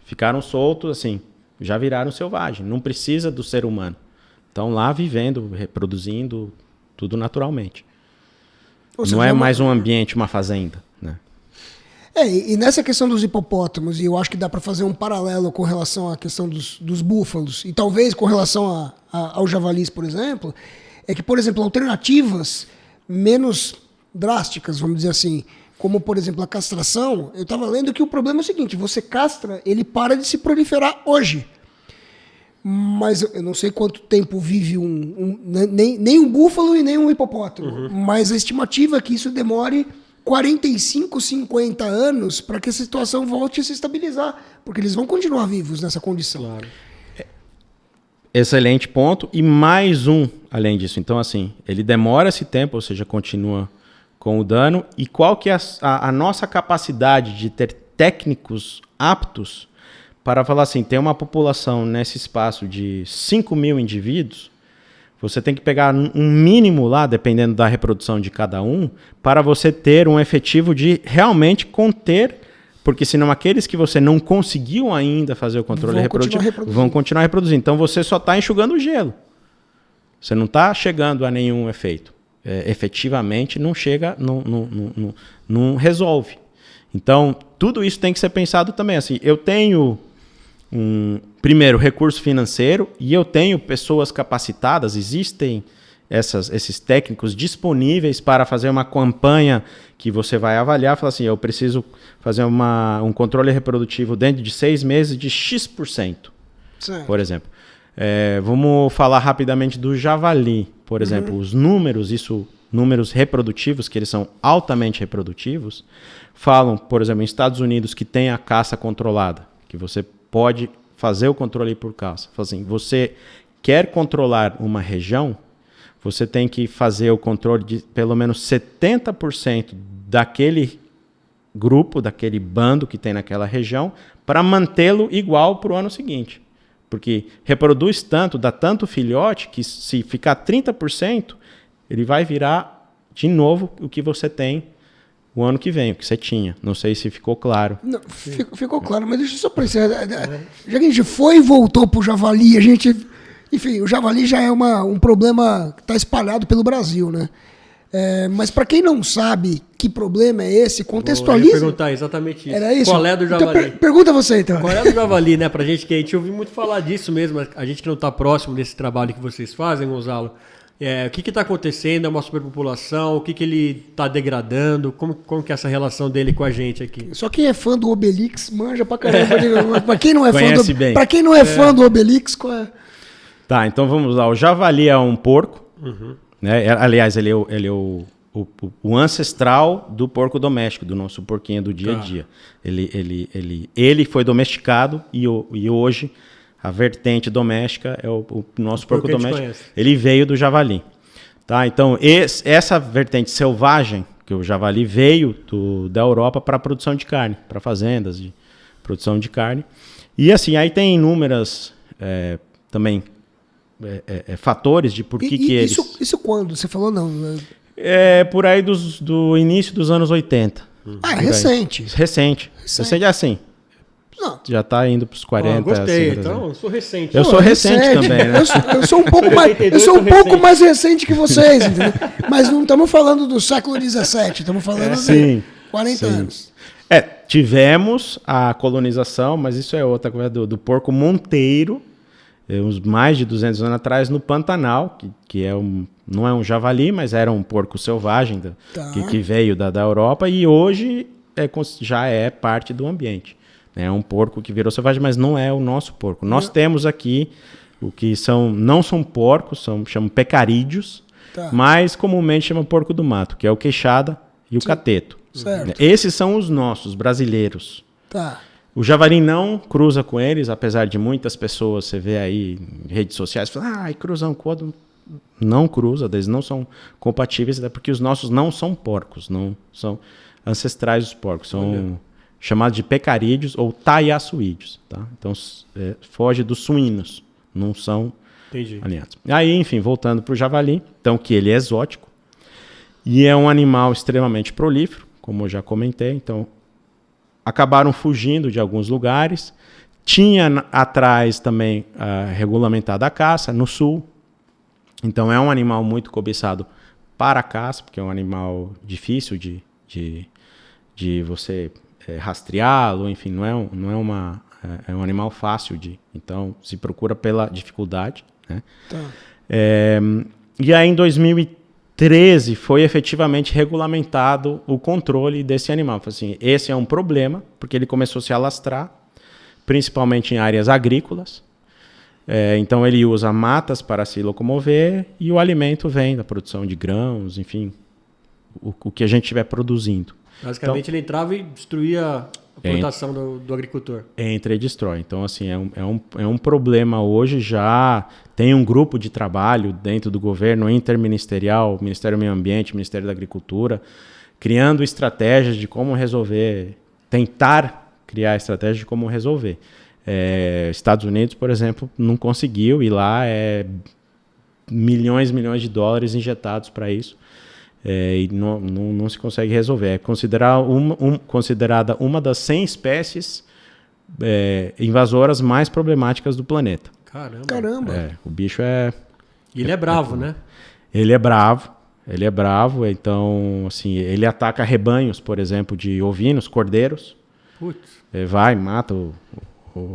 [SPEAKER 3] ficaram soltos, assim, já viraram selvagem. Não precisa do ser humano. Estão lá vivendo, reproduzindo tudo naturalmente. Não é mais um ambiente, uma fazenda, né?
[SPEAKER 1] E nessa questão dos hipopótamos, e eu acho que dá para fazer um paralelo com relação à questão dos búfalos, e talvez com relação ao javalis, por exemplo, é que, por exemplo, alternativas menos drásticas, vamos dizer assim, como, por exemplo, a castração, eu estava lendo que o problema é o seguinte, você castra, ele para de se proliferar hoje. Mas eu não sei quanto tempo vive nem um búfalo e nem um hipopótamo, mas a estimativa é que isso demore 45, 50 anos para que a situação volte a se estabilizar, porque eles vão continuar vivos nessa condição.
[SPEAKER 2] Claro.
[SPEAKER 3] Excelente ponto. E mais um, além disso. Então, assim, ele demora esse tempo, ou seja, continua com o dano. E qual que é a nossa capacidade de ter técnicos aptos para falar assim, tem uma população nesse espaço de 5 mil indivíduos, você tem que pegar um mínimo lá, dependendo da reprodução de cada um, para você ter um efetivo de realmente conter, porque senão aqueles que você não conseguiu ainda fazer o controle reprodutivo vão continuar reproduzindo. Então você só está enxugando o gelo. Você não está chegando a nenhum efeito. Efetivamente não chega, não resolve. Então tudo isso tem que ser pensado também. Assim, eu tenho primeiro, recurso financeiro, e eu tenho pessoas capacitadas, existem esses técnicos disponíveis para fazer uma campanha que você vai avaliar, falar assim, eu preciso fazer um controle reprodutivo dentro de 6 meses de X%, por exemplo. Vamos falar rapidamente do javali, por exemplo. Os números, números reprodutivos, que eles são altamente reprodutivos, falam, por exemplo, em Estados Unidos, que tem a caça controlada, que você pode fazer o controle por caça. Assim, você quer controlar uma região, você tem que fazer o controle de pelo menos 70% daquele grupo, daquele bando que tem naquela região, para mantê-lo igual para o ano seguinte. Porque reproduz tanto, dá tanto filhote, que se ficar 30%, ele vai virar de novo o que você tem o ano que vem, o que você tinha. Não sei se ficou claro.
[SPEAKER 1] Não, ficou claro, mas deixa eu só para encerrar. Já que a gente foi e voltou para o javali, enfim, o javali já é um problema que está espalhado pelo Brasil, né? Mas para quem não sabe que problema é esse, contextualiza.
[SPEAKER 2] Eu ia perguntar exatamente isso.
[SPEAKER 1] Era isso?
[SPEAKER 2] Qual é do javali?
[SPEAKER 1] Então, pergunta você, então.
[SPEAKER 2] Qual é do javali, né? Pra gente, que a gente ouviu muito falar disso mesmo, a gente que não está próximo desse trabalho que vocês fazem, Gonzalo. O que está acontecendo? É uma superpopulação? O que ele está degradando? Como que é essa relação dele com a gente aqui?
[SPEAKER 1] Só quem é fã do Obelix manja pra caramba. Pra quem não é
[SPEAKER 3] Conhece bem.
[SPEAKER 1] Pra quem não é fã do Obelix, qual é?
[SPEAKER 3] Tá, então vamos lá. O javali é um porco, né? Aliás, ele é o ancestral do porco doméstico, do nosso porquinho do dia a dia. Ele foi domesticado e hoje a vertente doméstica é o nosso porco doméstico. Ele veio do javali. Tá? Então, essa vertente selvagem, que o javali veio da Europa para a produção de carne, para fazendas de produção de carne. E assim, aí tem inúmeras também fatores de por que eles...
[SPEAKER 1] Isso quando? Você falou não?
[SPEAKER 3] Por aí do início dos anos 80.
[SPEAKER 1] É recente.
[SPEAKER 3] Recente assim.
[SPEAKER 1] Não.
[SPEAKER 3] Já está indo para os 40.
[SPEAKER 2] Gostei,
[SPEAKER 3] assim,
[SPEAKER 2] então eu sou recente.
[SPEAKER 3] Eu sou recente também, né?
[SPEAKER 1] Eu sou um pouco mais recente que vocês, entendeu? Mas não estamos falando do século XVII, estamos falando de 40 anos.
[SPEAKER 3] Tivemos a colonização, mas isso é outra coisa do porco monteiro, uns mais de 200 anos atrás, no Pantanal, que não é um javali, mas era um porco selvagem que veio da Europa e hoje já é parte do ambiente. É um porco que virou selvagem, mas não é o nosso porco. Nós temos aqui o que não são porcos, chamam pecarídeos, mas comumente chamam porco do mato, que é o queixada e o cateto.
[SPEAKER 1] Certo.
[SPEAKER 3] Esses são os nossos, brasileiros.
[SPEAKER 1] Tá.
[SPEAKER 3] O javali não cruza com eles, apesar de muitas pessoas, você vê aí em redes sociais, falam, cruzam com outro. Não cruza, eles não são compatíveis, até porque os nossos não são porcos, não são ancestrais dos porcos, são chamados de pecarídeos ou taiaçuídeos. Tá? Então, foge dos suínos, não são alinhados. Aí, enfim, voltando para o javali, então que ele é exótico e é um animal extremamente prolífero, como eu já comentei, então acabaram fugindo de alguns lugares. Tinha atrás também regulamentada a caça no sul. Então é um animal muito cobiçado para a caça, porque é um animal difícil de você rastreá-lo, enfim, é um animal fácil então se procura pela dificuldade, né? E aí em 2013 foi efetivamente regulamentado o controle desse animal. Assim, esse é um problema, porque ele começou a se alastrar, principalmente em áreas agrícolas. Então ele usa matas para se locomover e o alimento vem da produção de grãos, enfim, o que a gente estiver produzindo.
[SPEAKER 2] Basicamente ele entrava e destruía a plantação do agricultor. Entra
[SPEAKER 3] e destrói. Então assim, é um problema hoje já. Tem um grupo de trabalho dentro do governo interministerial, Ministério do Meio Ambiente, Ministério da Agricultura, criando estratégias de como resolver, tentar criar estratégias de como resolver. Estados Unidos, por exemplo, não conseguiu, e lá milhões e milhões de dólares injetados para isso, e não se consegue resolver. É considerada uma das 100 espécies invasoras mais problemáticas do planeta.
[SPEAKER 2] Caramba.
[SPEAKER 3] O bicho
[SPEAKER 2] Ele é bravo, né?
[SPEAKER 3] Ele é bravo, então assim, ele ataca rebanhos, por exemplo, de ovinos, cordeiros.
[SPEAKER 2] Putz.
[SPEAKER 3] Mata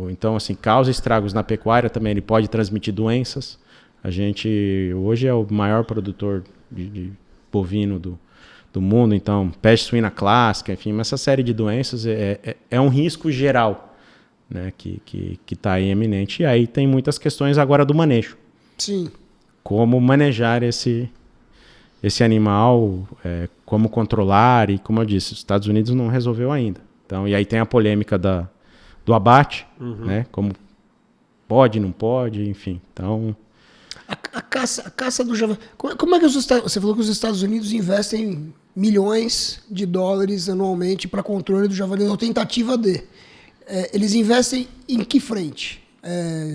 [SPEAKER 3] então, assim, causa estragos na pecuária também. Ele pode transmitir doenças. A gente hoje é o maior produtor de bovino do mundo, então peste suína clássica, enfim, essa série de doenças é um risco geral né, que está aí eminente. E aí tem muitas questões agora do manejo.
[SPEAKER 1] Sim.
[SPEAKER 3] Como manejar esse animal, como controlar, e como eu disse, os Estados Unidos não resolveu ainda. Então, e aí tem a polêmica do abate, né, como pode, não pode, enfim. Então...
[SPEAKER 1] A caça do javali... Como é que você falou que os Estados Unidos investem milhões de dólares anualmente para controle do javali, ou tentativa de. Eles investem em que frente?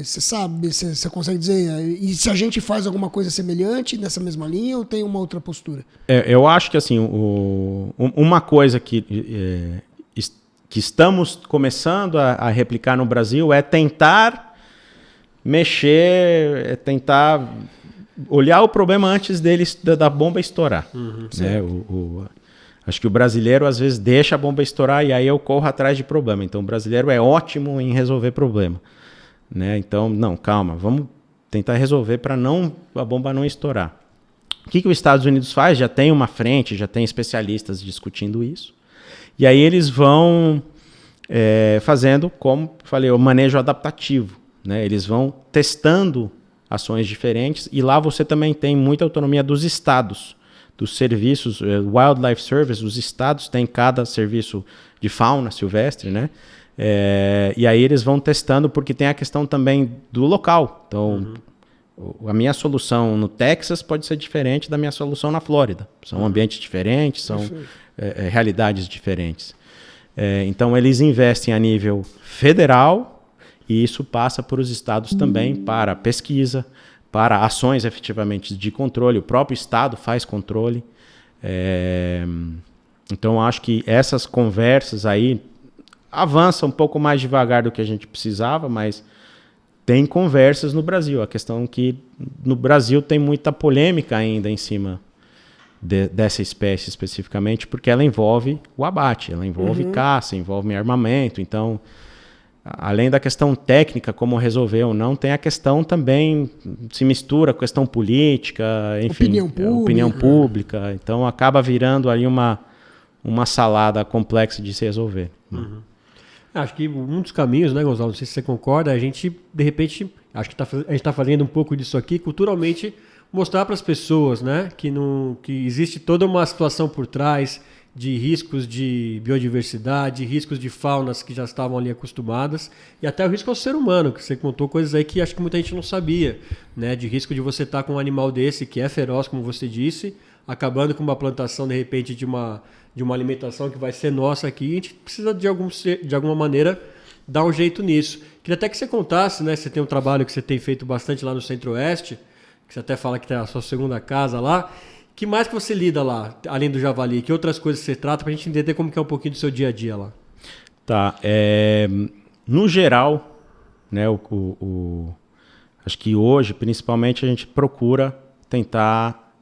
[SPEAKER 1] Você sabe, você consegue dizer? E se a gente faz alguma coisa semelhante nessa mesma linha ou tem uma outra postura?
[SPEAKER 3] Eu acho que assim, uma coisa que estamos começando a replicar no Brasil é tentar mexer, tentar olhar o problema antes da bomba estourar. Né? Acho que o brasileiro às vezes deixa a bomba estourar e aí eu corro atrás de problema. Então o brasileiro é ótimo em resolver problema. Né? Então, não, calma, vamos tentar resolver para a bomba não estourar. O que os Estados Unidos faz? Já tem uma frente, já tem especialistas discutindo isso. E aí eles vão fazendo, como falei, o manejo adaptativo. Né? Eles vão testando ações diferentes e lá você também tem muita autonomia dos estados, dos serviços, Wildlife Service, os estados têm cada serviço de fauna silvestre, né? E aí eles vão testando porque tem a questão também do local. Então, a minha solução no Texas pode ser diferente da minha solução na Flórida. São ambientes diferentes, são realidades diferentes. Então, eles investem a nível federal e isso passa por os estados também para pesquisa, para ações efetivamente de controle. O próprio estado faz controle. Então, acho que essas conversas aí avançam um pouco mais devagar do que a gente precisava, mas tem conversas no Brasil. A questão é que no Brasil tem muita polêmica ainda em cima dessa espécie especificamente, porque ela envolve o abate, ela envolve caça, envolve armamento. Então, além da questão técnica, como resolver ou não, tem a questão também, se mistura com a questão política, enfim, opinião pública. Então, acaba virando ali uma salada complexa de se resolver.
[SPEAKER 2] Acho que um dos caminhos, né, Gonzalo, não sei se você concorda, a gente, de repente, acho que a gente está fazendo um pouco disso aqui, culturalmente, mostrar para as pessoas, né, que existe toda uma situação por trás de riscos de biodiversidade, riscos de faunas que já estavam ali acostumadas, e até o risco ao ser humano, que você contou coisas aí que acho que muita gente não sabia, né, de risco de você estar com um animal desse que é feroz, como você disse, acabando com uma plantação, de repente, de uma alimentação que vai ser nossa aqui, e a gente precisa, de alguma maneira, dar um jeito nisso. Queria até que você contasse, né? Você tem um trabalho que você tem feito bastante lá no Centro-Oeste, que você até fala que tem a sua segunda casa lá. Que mais que você lida lá, além do javali? Que outras coisas você trata para a gente entender como que é um pouquinho do seu dia a dia lá?
[SPEAKER 3] Tá. No geral, né, acho que hoje, principalmente, a gente procura tentar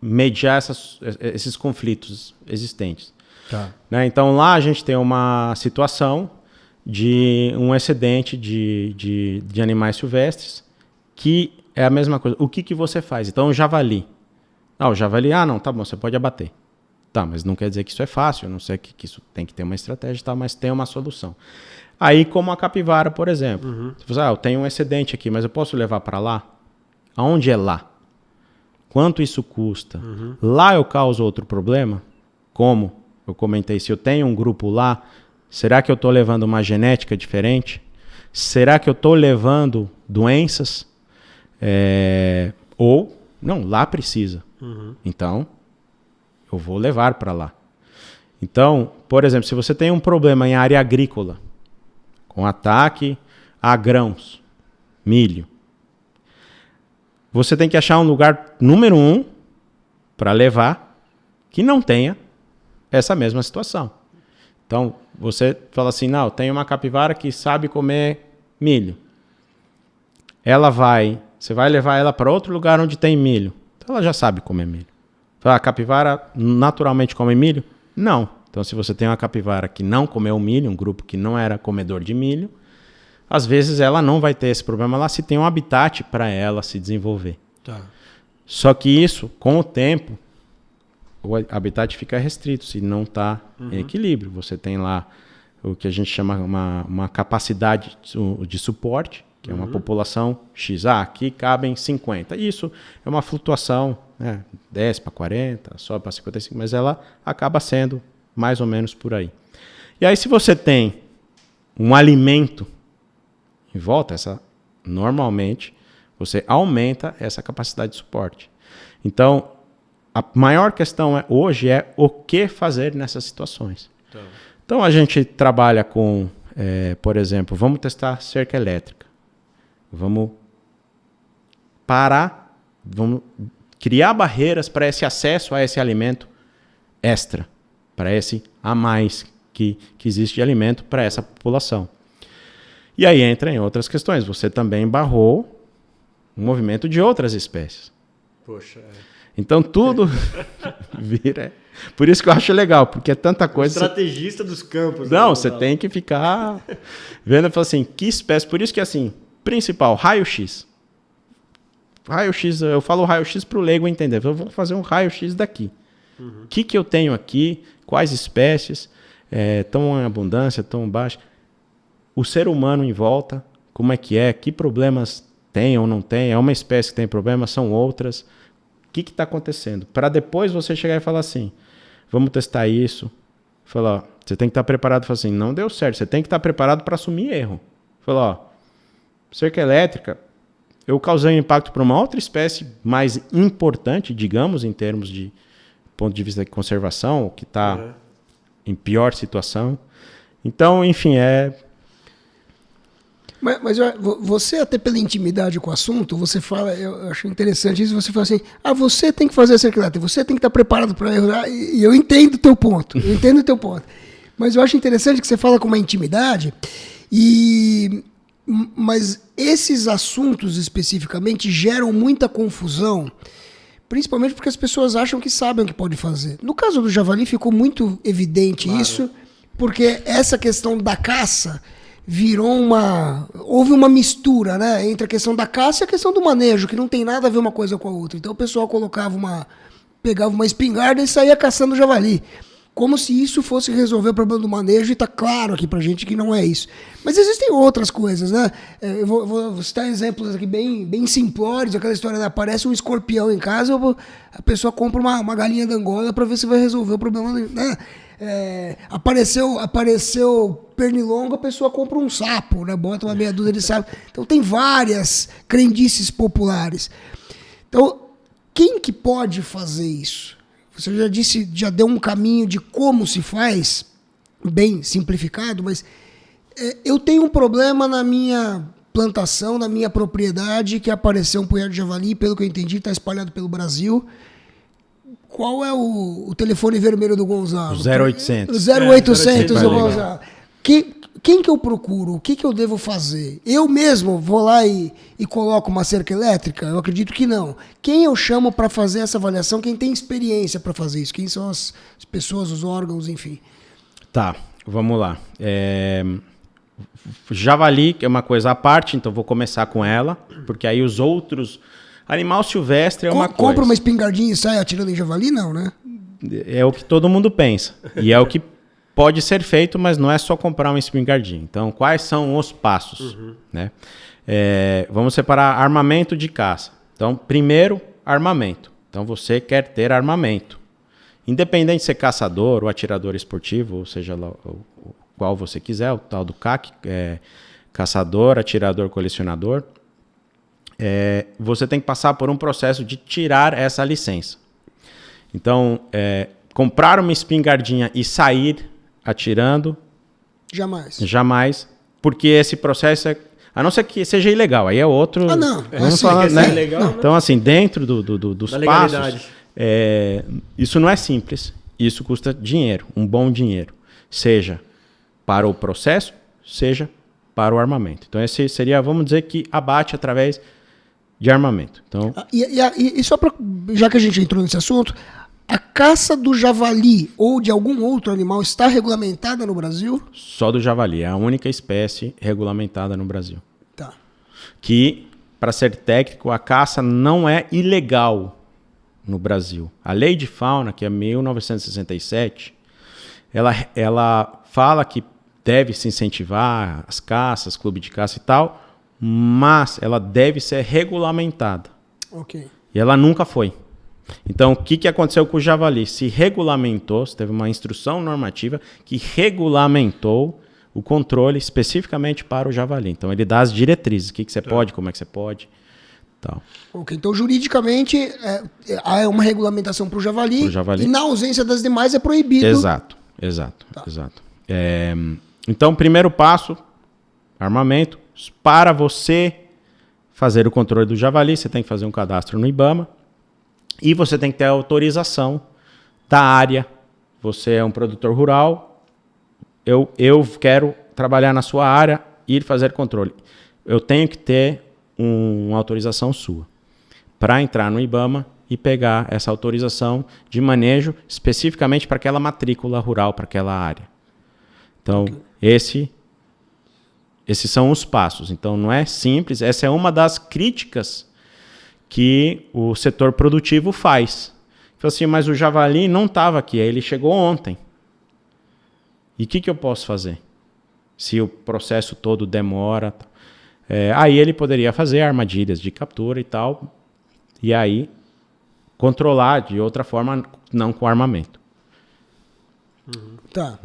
[SPEAKER 3] mediar esses conflitos existentes.
[SPEAKER 2] Tá.
[SPEAKER 3] Né? Então, lá a gente tem uma situação de um excedente de animais silvestres, que é a mesma coisa. O que você faz? Então, o javali. O javali, não, tá bom, você pode abater. Tá, mas não quer dizer que isso é fácil, não sei que isso tem que ter uma estratégia e tal, mas tem uma solução. Aí, como a capivara, por exemplo. Você fala, eu tenho um excedente aqui, mas eu posso levar para lá? Aonde é lá? Quanto isso custa? Lá eu causo outro problema? Como eu comentei, se eu tenho um grupo lá, será que eu estou levando uma genética diferente? Será que eu estou levando doenças? Ou, não, lá precisa. Então, eu vou levar para lá. Então, por exemplo, se você tem um problema em área agrícola, com ataque a grãos, milho, você tem que achar um lugar, número 1, para levar, que não tenha essa mesma situação. Então, você fala assim, não, tem uma capivara que sabe comer milho. Você vai levar ela para outro lugar onde tem milho. Então, ela já sabe comer milho. A capivara naturalmente come milho? Não. Então, se você tem uma capivara que não comeu milho, um grupo que não era comedor de milho, às vezes ela não vai ter esse problema lá se tem um habitat para ela se desenvolver.
[SPEAKER 2] Tá.
[SPEAKER 3] Só que isso, com o tempo, o habitat fica restrito, se não está em equilíbrio. Você tem lá o que a gente chama uma capacidade de suporte, que é uma população X. Aqui cabem 50. Isso é uma flutuação, né? 10 para 40, sobe para 55, mas ela acaba sendo mais ou menos por aí. E aí, se você tem um alimento em volta, normalmente você aumenta essa capacidade de suporte. Então, a maior questão hoje é o que fazer nessas situações. Então, a gente trabalha com, por exemplo, vamos testar cerca elétrica. Vamos parar, vamos criar barreiras para esse acesso a esse alimento extra, para esse a mais que existe de alimento para essa população. E aí entra em outras questões. Você também barrou o movimento de outras espécies.
[SPEAKER 2] Poxa.
[SPEAKER 3] Então tudo vira. Por isso que eu acho legal, porque é tanta coisa.
[SPEAKER 2] Estrategista dos campos.
[SPEAKER 3] Não, você tem que ficar vendo e falar assim, que espécie. Por isso que assim, principal, raio-x. Raio-x, eu falo raio-x para o leigo entender. Eu vou fazer um raio-x daqui. O que eu tenho aqui? Quais espécies? Estão em abundância, estão baixa? O ser humano em volta, como é? Que problemas tem ou não tem? É uma espécie que tem problemas, são outras. O que está acontecendo? Para depois você chegar e falar assim, vamos testar isso. Falar, você tem que estar preparado. Falar assim, não deu certo, você tem que estar preparado para assumir erro. Falar, cerca elétrica, eu causei um impacto para uma outra espécie mais importante, digamos, em termos de ponto de vista de conservação, que está em pior situação. Então, enfim,
[SPEAKER 1] Mas você, até pela intimidade com o assunto, você fala, eu acho interessante isso, você fala assim, você tem que fazer a cerca elétrica, você tem que estar preparado para errar, e eu entendo o teu ponto, Mas eu acho interessante que você fala com uma intimidade, mas esses assuntos especificamente geram muita confusão, principalmente porque as pessoas acham que sabem o que pode fazer. No caso do javali ficou muito evidente isso, porque essa questão da caça houve uma mistura, né, entre a questão da caça e a questão do manejo, que não tem nada a ver uma coisa com a outra. Então o pessoal pegava uma espingarda e saía caçando javali, como se isso fosse resolver o problema do manejo, e tá claro aqui pra gente que não é isso. Mas existem outras coisas, né? Eu vou citar exemplos aqui bem simplórios, aquela história, né? Aparece um escorpião em casa, a pessoa compra uma galinha da Angola para ver se vai resolver o problema, né? Apareceu pernilongo, a pessoa compra um sapo, né? Bota uma meia dúzia de sapo. Então tem várias crendices populares. Então, quem que pode fazer isso? Você já deu um caminho de como se faz, bem simplificado, mas eu tenho um problema na minha plantação, na minha propriedade, que apareceu um punhado de javali, pelo que eu entendi, está espalhado pelo Brasil. Qual é o telefone vermelho do Gonzalo?
[SPEAKER 3] 0800.
[SPEAKER 1] 0800 do Gonzalo. Quem que eu procuro? O que eu devo fazer? Eu mesmo vou lá e coloco uma cerca elétrica? Eu acredito que não. Quem eu chamo para fazer essa avaliação? Quem tem experiência para fazer isso? Quem são as pessoas, os órgãos, enfim?
[SPEAKER 3] Tá, vamos lá. Javali, que é uma coisa à parte, então vou começar com ela, porque aí os outros... Animal silvestre é uma coisa.
[SPEAKER 1] Compra uma espingardinha e sai atirando em javali? Não, né?
[SPEAKER 3] É o que todo mundo pensa. E é o que pode ser feito, mas não é só comprar uma espingardinha. Então, quais são os passos? Né? Vamos separar armamento de caça. Então, primeiro, armamento. Então, você quer ter armamento. Independente de ser caçador ou atirador esportivo, ou seja lá o qual você quiser, o tal do CAC, caçador, atirador, colecionador, você tem que passar por um processo de tirar essa licença. Então, comprar uma espingardinha e sair atirando... Jamais, porque esse processo a não ser que seja ilegal, aí é outro...
[SPEAKER 1] não.
[SPEAKER 3] Vamos falar, né? Ilegal, então, assim, dentro dos passos, isso não é simples, isso custa dinheiro, um bom dinheiro, seja para o processo, seja para o armamento. Então, esse seria, vamos dizer que abate através de armamento. Então...
[SPEAKER 1] E só para, já que a gente entrou nesse assunto, a caça do javali ou de algum outro animal está regulamentada no Brasil?
[SPEAKER 3] Só do javali, é a única espécie regulamentada no Brasil.
[SPEAKER 1] Tá.
[SPEAKER 3] Que, para ser técnico, a caça não é ilegal no Brasil. A Lei de Fauna, que é 1967, ela fala que deve se incentivar as caças, clube de caça e tal, mas ela deve ser regulamentada.
[SPEAKER 1] Ok.
[SPEAKER 3] E ela nunca foi. Então, o que aconteceu com o javali? Se regulamentou, se teve uma instrução normativa que regulamentou o controle especificamente para o javali. Então, ele dá as diretrizes, o que você pode, como é que você pode. Tal.
[SPEAKER 1] Ok, então juridicamente há uma regulamentação para o javali, e na ausência das demais é proibido.
[SPEAKER 3] Exato. Então, primeiro passo, armamento. Para você fazer o controle do javali, você tem que fazer um cadastro no IBAMA e você tem que ter a autorização da área. Você é um produtor rural, eu quero trabalhar na sua área e ir fazer controle. Eu tenho que ter uma autorização sua para entrar no IBAMA e pegar essa autorização de manejo especificamente para aquela matrícula rural, para aquela área. Então, esses são os passos. Então, não é simples. Essa é uma das críticas que o setor produtivo faz. Fala assim, mas o javali não estava aqui, aí ele chegou ontem. E o que eu posso fazer? Se o processo todo demora. Aí ele poderia fazer armadilhas de captura e tal, e aí controlar de outra forma, não com armamento.
[SPEAKER 1] Tá.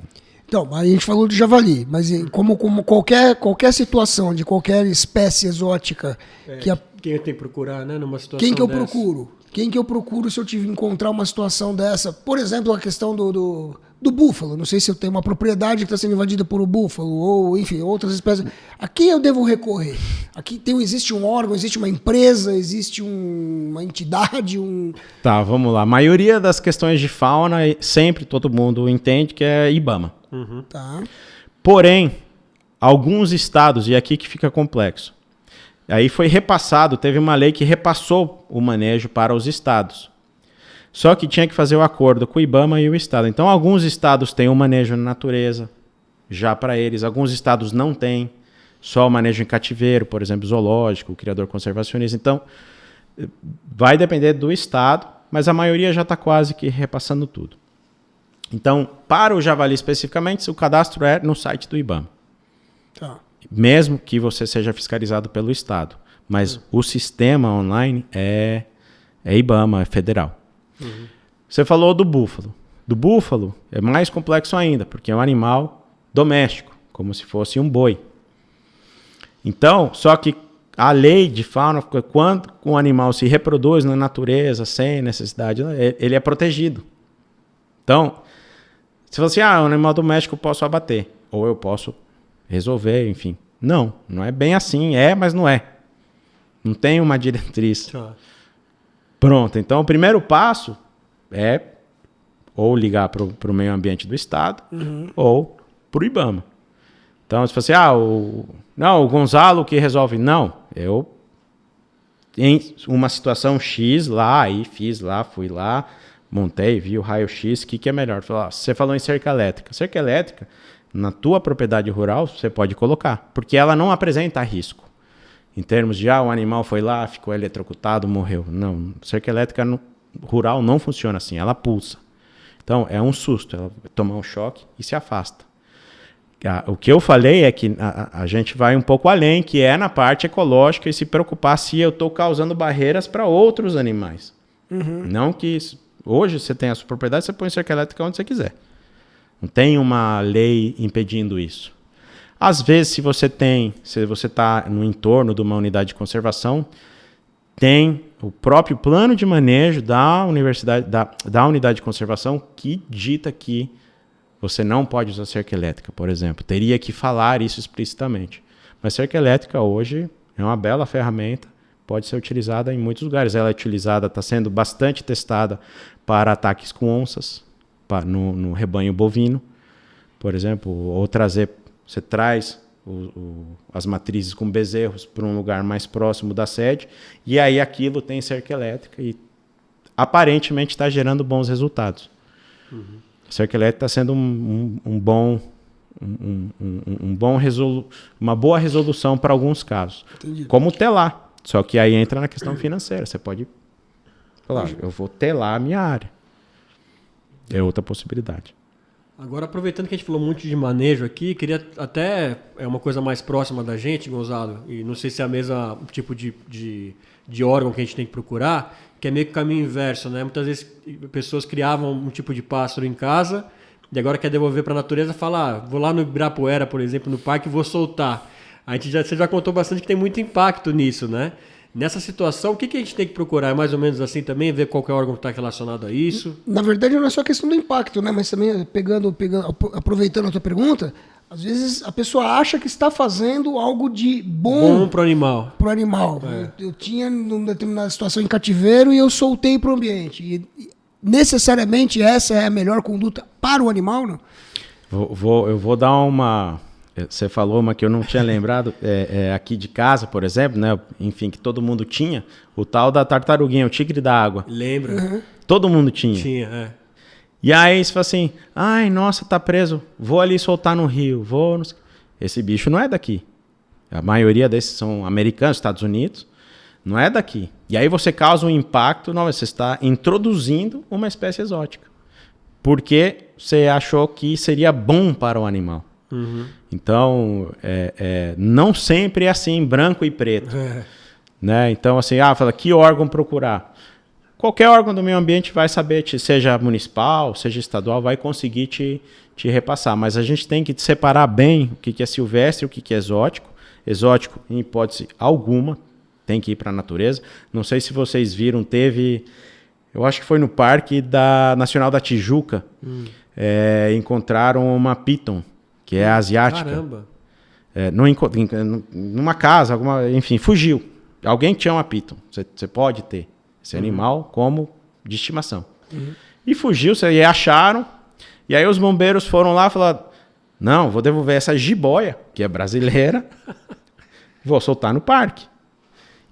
[SPEAKER 1] Então, a gente falou do javali, mas como qualquer situação de qualquer espécie exótica...
[SPEAKER 2] Quem eu tenho que procurar, né, numa situação
[SPEAKER 1] Quem que eu
[SPEAKER 2] dessa?
[SPEAKER 1] procuro? Quem que eu procuro se eu encontrar uma situação dessa? Por exemplo, a questão do búfalo. Não sei se eu tenho uma propriedade que está sendo invadida por um búfalo, ou, enfim, outras espécies. A quem eu devo recorrer? Aqui existe um órgão, existe uma empresa, existe uma entidade,
[SPEAKER 3] Tá, vamos lá. A maioria das questões de fauna, sempre todo mundo entende que é IBAMA.
[SPEAKER 2] Uhum.
[SPEAKER 1] Tá.
[SPEAKER 3] Porém, alguns estados, e aqui que fica complexo, aí foi repassado, teve uma lei que repassou o manejo para os estados. Só que tinha que fazer o acordo com o IBAMA e o estado. Então, alguns estados têm o manejo na natureza, já para eles. Alguns estados não têm, só o manejo em cativeiro, por exemplo, zoológico, o criador conservacionista. Então, vai depender do estado, mas a maioria já está quase que repassando tudo. Então, para o javali especificamente, o cadastro é no site do IBAMA.
[SPEAKER 1] Tá.
[SPEAKER 3] Mesmo que você seja fiscalizado pelo estado. Mas o sistema online é IBAMA, é federal.
[SPEAKER 2] Uhum.
[SPEAKER 3] Você falou do búfalo. Do búfalo é mais complexo ainda, porque é um animal doméstico, como se fosse um boi. Então, só que a lei de fauna, quando um animal se reproduz na natureza, sem necessidade, ele é protegido. Então, você fala assim, um animal doméstico eu posso abater, ou eu posso resolver, enfim. Não é bem assim, mas não é. Não tem uma diretriz.
[SPEAKER 2] Tá.
[SPEAKER 3] Pronto, então o primeiro passo é ou ligar para o meio ambiente do estado ou para o IBAMA. Então, se você o Gonzalo que resolve. Não, eu em uma situação X lá, aí fiz lá, fui lá, montei, vi o raio-x, o que é melhor? Você falou em cerca elétrica. Cerca elétrica, na tua propriedade rural, você pode colocar, porque ela não apresenta risco. Em termos de, o animal foi lá, ficou eletrocutado, morreu. Não, cerca elétrica rural não funciona assim, ela pulsa. Então, é um susto, ela toma um choque e se afasta. O que eu falei é que a gente vai um pouco além, que é na parte ecológica e se preocupar se eu estou causando barreiras para outros animais. Não que hoje você tem a sua propriedade, você põe cerca elétrica onde você quiser. Não tem uma lei impedindo isso. Às vezes, se você está no entorno de uma unidade de conservação, tem o próprio plano de manejo da unidade de conservação que dita que você não pode usar cerca elétrica, por exemplo. Teria que falar isso explicitamente. Mas cerca elétrica hoje é uma bela ferramenta, pode ser utilizada em muitos lugares. Ela é utilizada, está sendo bastante testada para ataques com onças, no rebanho bovino, por exemplo, ou você traz as matrizes com bezerros para um lugar mais próximo da sede, e aí aquilo tem cerca elétrica e aparentemente está gerando bons resultados. A cerca elétrica está sendo uma boa resolução para alguns casos.
[SPEAKER 1] Entendi.
[SPEAKER 3] Como telar. Só que aí entra na questão financeira. Você pode falar, eu vou telar a minha área. É outra possibilidade.
[SPEAKER 2] Agora, aproveitando que a gente falou muito de manejo aqui, queria até, é uma coisa mais próxima da gente, Gonzalo, e não sei se é o mesmo tipo de órgão que a gente tem que procurar, que é meio que o caminho inverso, né? Muitas vezes pessoas criavam um tipo de pássaro em casa e agora quer devolver para a natureza, fala, vou lá no Ibirapuera, por exemplo, no parque e vou soltar. Você já contou bastante que tem muito impacto nisso, né? Nessa situação, o que a gente tem que procurar? É mais ou menos assim também, ver qual que é o órgão que está relacionado a isso?
[SPEAKER 1] Na verdade, não é só questão do impacto, né? Mas também, aproveitando a tua pergunta, às vezes a pessoa acha que está fazendo algo de bom
[SPEAKER 2] para o animal.
[SPEAKER 1] Pro animal. Eu tinha numa determinada situação em cativeiro e eu soltei para o ambiente. E necessariamente essa é a melhor conduta para o animal, não?
[SPEAKER 3] Eu vou dar uma... Você falou uma que eu não tinha lembrado, aqui de casa, por exemplo, né? Enfim, que todo mundo tinha, o tal da tartaruguinha, o tigre da água.
[SPEAKER 2] Lembra?
[SPEAKER 1] Uhum.
[SPEAKER 3] Todo mundo tinha.
[SPEAKER 2] Tinha,
[SPEAKER 3] E aí você fala assim, ai, nossa, tá preso, vou ali soltar no rio, Esse bicho não é daqui. A maioria desses são americanos, Estados Unidos, não é daqui. E aí você causa um impacto, você está introduzindo uma espécie exótica. Porque você achou que seria bom para o animal.
[SPEAKER 2] Uhum.
[SPEAKER 3] Então, não sempre é assim, branco e preto. Né? Então, assim, fala, que órgão procurar? Qualquer órgão do meio ambiente vai saber, seja municipal, seja estadual, vai conseguir te repassar. Mas a gente tem que separar bem o que é silvestre e o que é exótico. Exótico, em hipótese alguma, tem que ir para a natureza. Não sei se vocês viram, eu acho que foi no Parque Nacional da Tijuca, encontraram uma piton, que é asiática.
[SPEAKER 2] Caramba!
[SPEAKER 3] Numa casa, enfim, fugiu. Alguém tinha uma piton. Você pode ter esse animal como de estimação. E fugiu, e acharam. E aí os bombeiros foram lá e falaram, não, vou devolver essa jiboia, que é brasileira, vou soltar no parque.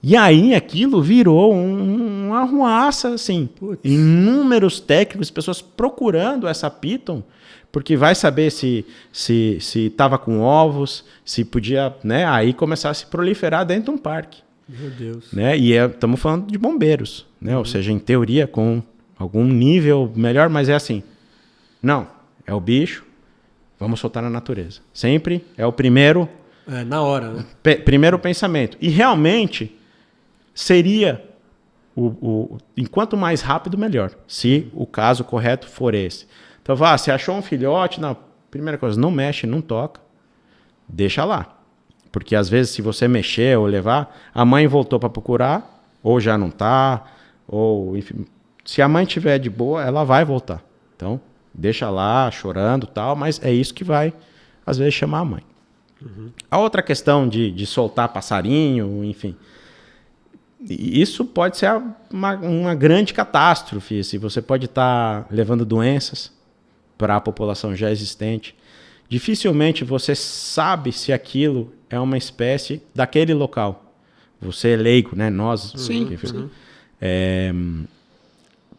[SPEAKER 3] E aí aquilo virou uma arruaça, assim. Putz. Inúmeros técnicos, pessoas procurando essa piton, porque vai saber se estava com ovos, se podia, né, aí começar a se proliferar dentro de um parque.
[SPEAKER 2] Meu Deus.
[SPEAKER 3] Né? E estamos falando de bombeiros, né? Ou seja, em teoria, com algum nível melhor, mas é assim. Não, é o bicho, vamos soltar na natureza. Sempre é o primeiro...
[SPEAKER 2] na hora, né?
[SPEAKER 3] Primeiro pensamento. E realmente seria, enquanto mais rápido, melhor, se o caso correto for esse. Então, você achou um filhote, primeira coisa, não mexe, não toca, deixa lá. Porque às vezes, se você mexer ou levar, a mãe voltou para procurar, ou já não está, ou enfim. Se a mãe estiver de boa, ela vai voltar. Então, deixa lá, chorando e tal, mas é isso que vai, às vezes, chamar a mãe. A outra questão de soltar passarinho, enfim, isso pode ser uma grande catástrofe, se você pode estar levando doenças para a população já existente. Dificilmente você sabe se aquilo é uma espécie daquele local. Você é leigo, né? Nós.
[SPEAKER 1] Sim.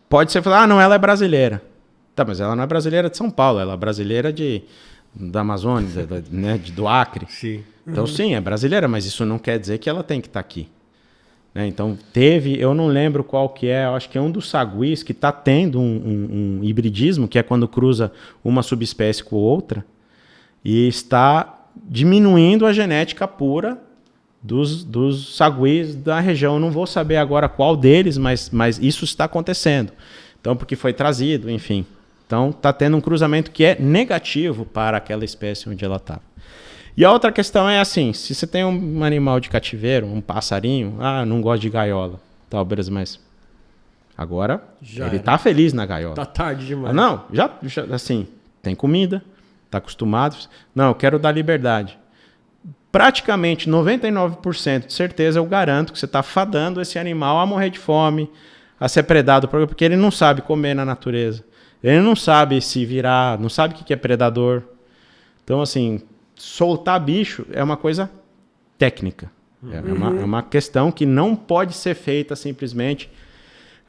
[SPEAKER 3] Pode ser falar, não, ela é brasileira. Tá, mas ela não é brasileira de São Paulo, ela é brasileira da Amazônia, né, do Acre.
[SPEAKER 2] Sim.
[SPEAKER 3] Então, sim, é brasileira, mas isso não quer dizer que ela tem que estar aqui. Né? Então, eu não lembro qual que é, acho que é um dos saguis que está tendo um hibridismo, que é quando cruza uma subespécie com outra, e está diminuindo a genética pura dos saguis da região. Eu não vou saber agora qual deles, mas isso está acontecendo. Então, porque foi trazido, enfim. Então, está tendo um cruzamento que é negativo para aquela espécie onde ela estava. E a outra questão é assim, se você tem um animal de cativeiro, um passarinho, não gosto de gaiola, tal, beleza, mas agora ele está feliz na gaiola.
[SPEAKER 2] Tá tarde demais.
[SPEAKER 3] Não, já assim, tem comida, está acostumado. Não, eu quero dar liberdade. Praticamente 99% de certeza eu garanto que você está fadando esse animal a morrer de fome, a ser predado, porque ele não sabe comer na natureza. Ele não sabe se virar, não sabe o que é predador. Então, assim, soltar bicho é uma coisa técnica. É uma questão que não pode ser feita simplesmente.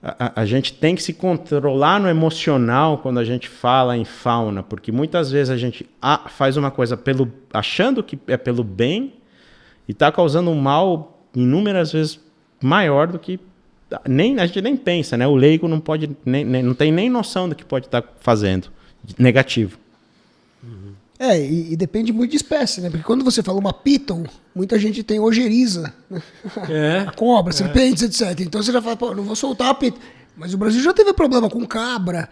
[SPEAKER 3] A gente tem que se controlar no emocional quando a gente fala em fauna, porque muitas vezes a gente faz uma coisa achando que é pelo bem e está causando um mal inúmeras vezes maior do que a gente nem pensa, né? O leigo não tem nem noção do que pode estar fazendo negativo.
[SPEAKER 1] E depende muito de espécie, né? Porque quando você fala uma piton, muita gente tem ojeriza, né? A cobra, serpentes, etc. Então você já fala, pô, não vou soltar a piton. Mas o Brasil já teve problema com cabra,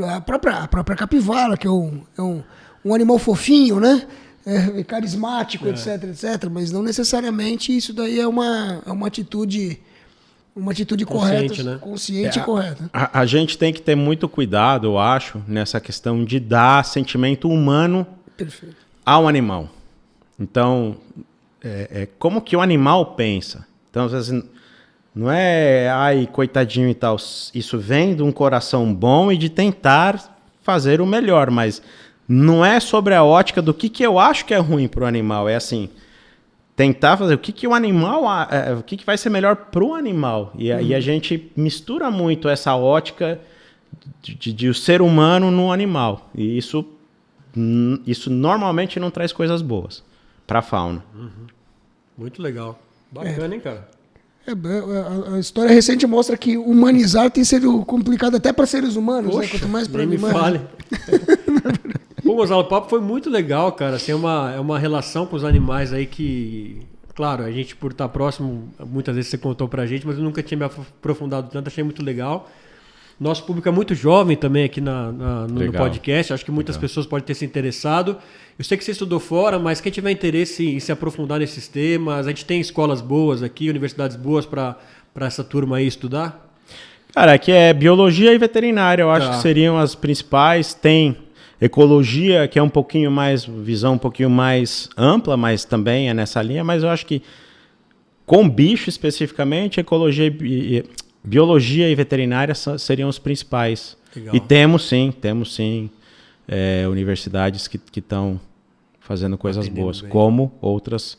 [SPEAKER 1] a própria capivara, que é um animal fofinho, né? Carismático, etc, etc. Mas não necessariamente isso daí é uma atitude correta,
[SPEAKER 2] né?
[SPEAKER 1] Consciente e correta.
[SPEAKER 3] A gente tem que ter muito cuidado, eu acho, nessa questão de dar sentimento humano ao animal. Então, como que o animal pensa? Então, às vezes, não é, ai, coitadinho e tal. Isso vem de um coração bom e de tentar fazer o melhor, mas não é sobre a ótica do que eu acho que é ruim para o animal. É assim, tentar fazer o que o animal, o que vai ser melhor para o animal. E aí a gente mistura muito essa ótica de o ser humano no animal. E isso normalmente não traz coisas boas para a fauna.
[SPEAKER 2] Muito legal. Bacana, hein, cara?
[SPEAKER 1] A história recente mostra que humanizar tem sido complicado até para seres humanos,
[SPEAKER 2] Poxa,
[SPEAKER 1] né? Quanto mais para
[SPEAKER 2] nem me
[SPEAKER 1] animais.
[SPEAKER 2] fale. Pô, Gonzalo, o papo foi muito legal, cara. Assim, é uma relação com os animais aí que, claro, a gente por estar próximo, muitas vezes você contou pra gente, mas eu nunca tinha me aprofundado tanto, achei muito legal. Nosso público é muito jovem também aqui no podcast, acho que muitas pessoas podem ter se interessado. Eu sei que você estudou fora, mas quem tiver interesse em se aprofundar nesses temas, a gente tem escolas boas aqui, universidades boas para essa turma aí estudar?
[SPEAKER 3] Cara, aqui é biologia e veterinária, eu acho que seriam as principais. Tem ecologia, que é um pouquinho mais, visão um pouquinho mais ampla, mas também é nessa linha, mas eu acho que com bicho especificamente, biologia e veterinária seriam os principais. Legal. E temos sim universidades que estão fazendo coisas boas, bem. Como outras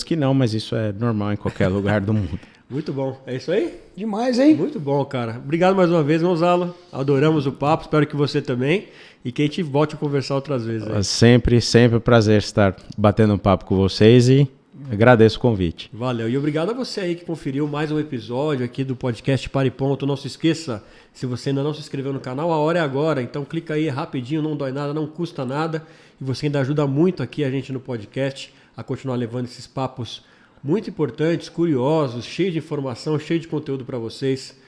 [SPEAKER 3] que não, mas isso é normal em qualquer lugar do mundo.
[SPEAKER 2] Muito bom. É isso aí?
[SPEAKER 1] Demais, hein?
[SPEAKER 2] Muito bom, cara. Obrigado mais uma vez, Gonzalo. Adoramos o papo, espero que você também. E que a gente volte a conversar outras vezes. Aí.
[SPEAKER 3] Sempre um prazer estar batendo um papo com vocês e agradeço o convite.
[SPEAKER 2] Valeu. E obrigado a você aí que conferiu mais um episódio aqui do podcast Para e Ponto. Não se esqueça, se você ainda não se inscreveu no canal, a hora é agora. Então clica aí rapidinho, não dói nada, não custa nada. E você ainda ajuda muito aqui a gente no podcast a continuar levando esses papos muito importantes, curiosos, cheios de informação, cheio de conteúdo para vocês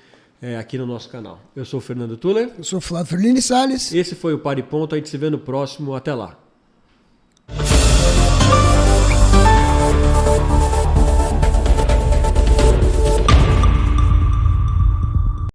[SPEAKER 2] aqui no nosso canal. Eu sou o Fernando Tuller.
[SPEAKER 1] Eu sou o Flávio Ferlini Salles.
[SPEAKER 2] Esse foi o Para e Ponto. A gente se vê no próximo. Até lá.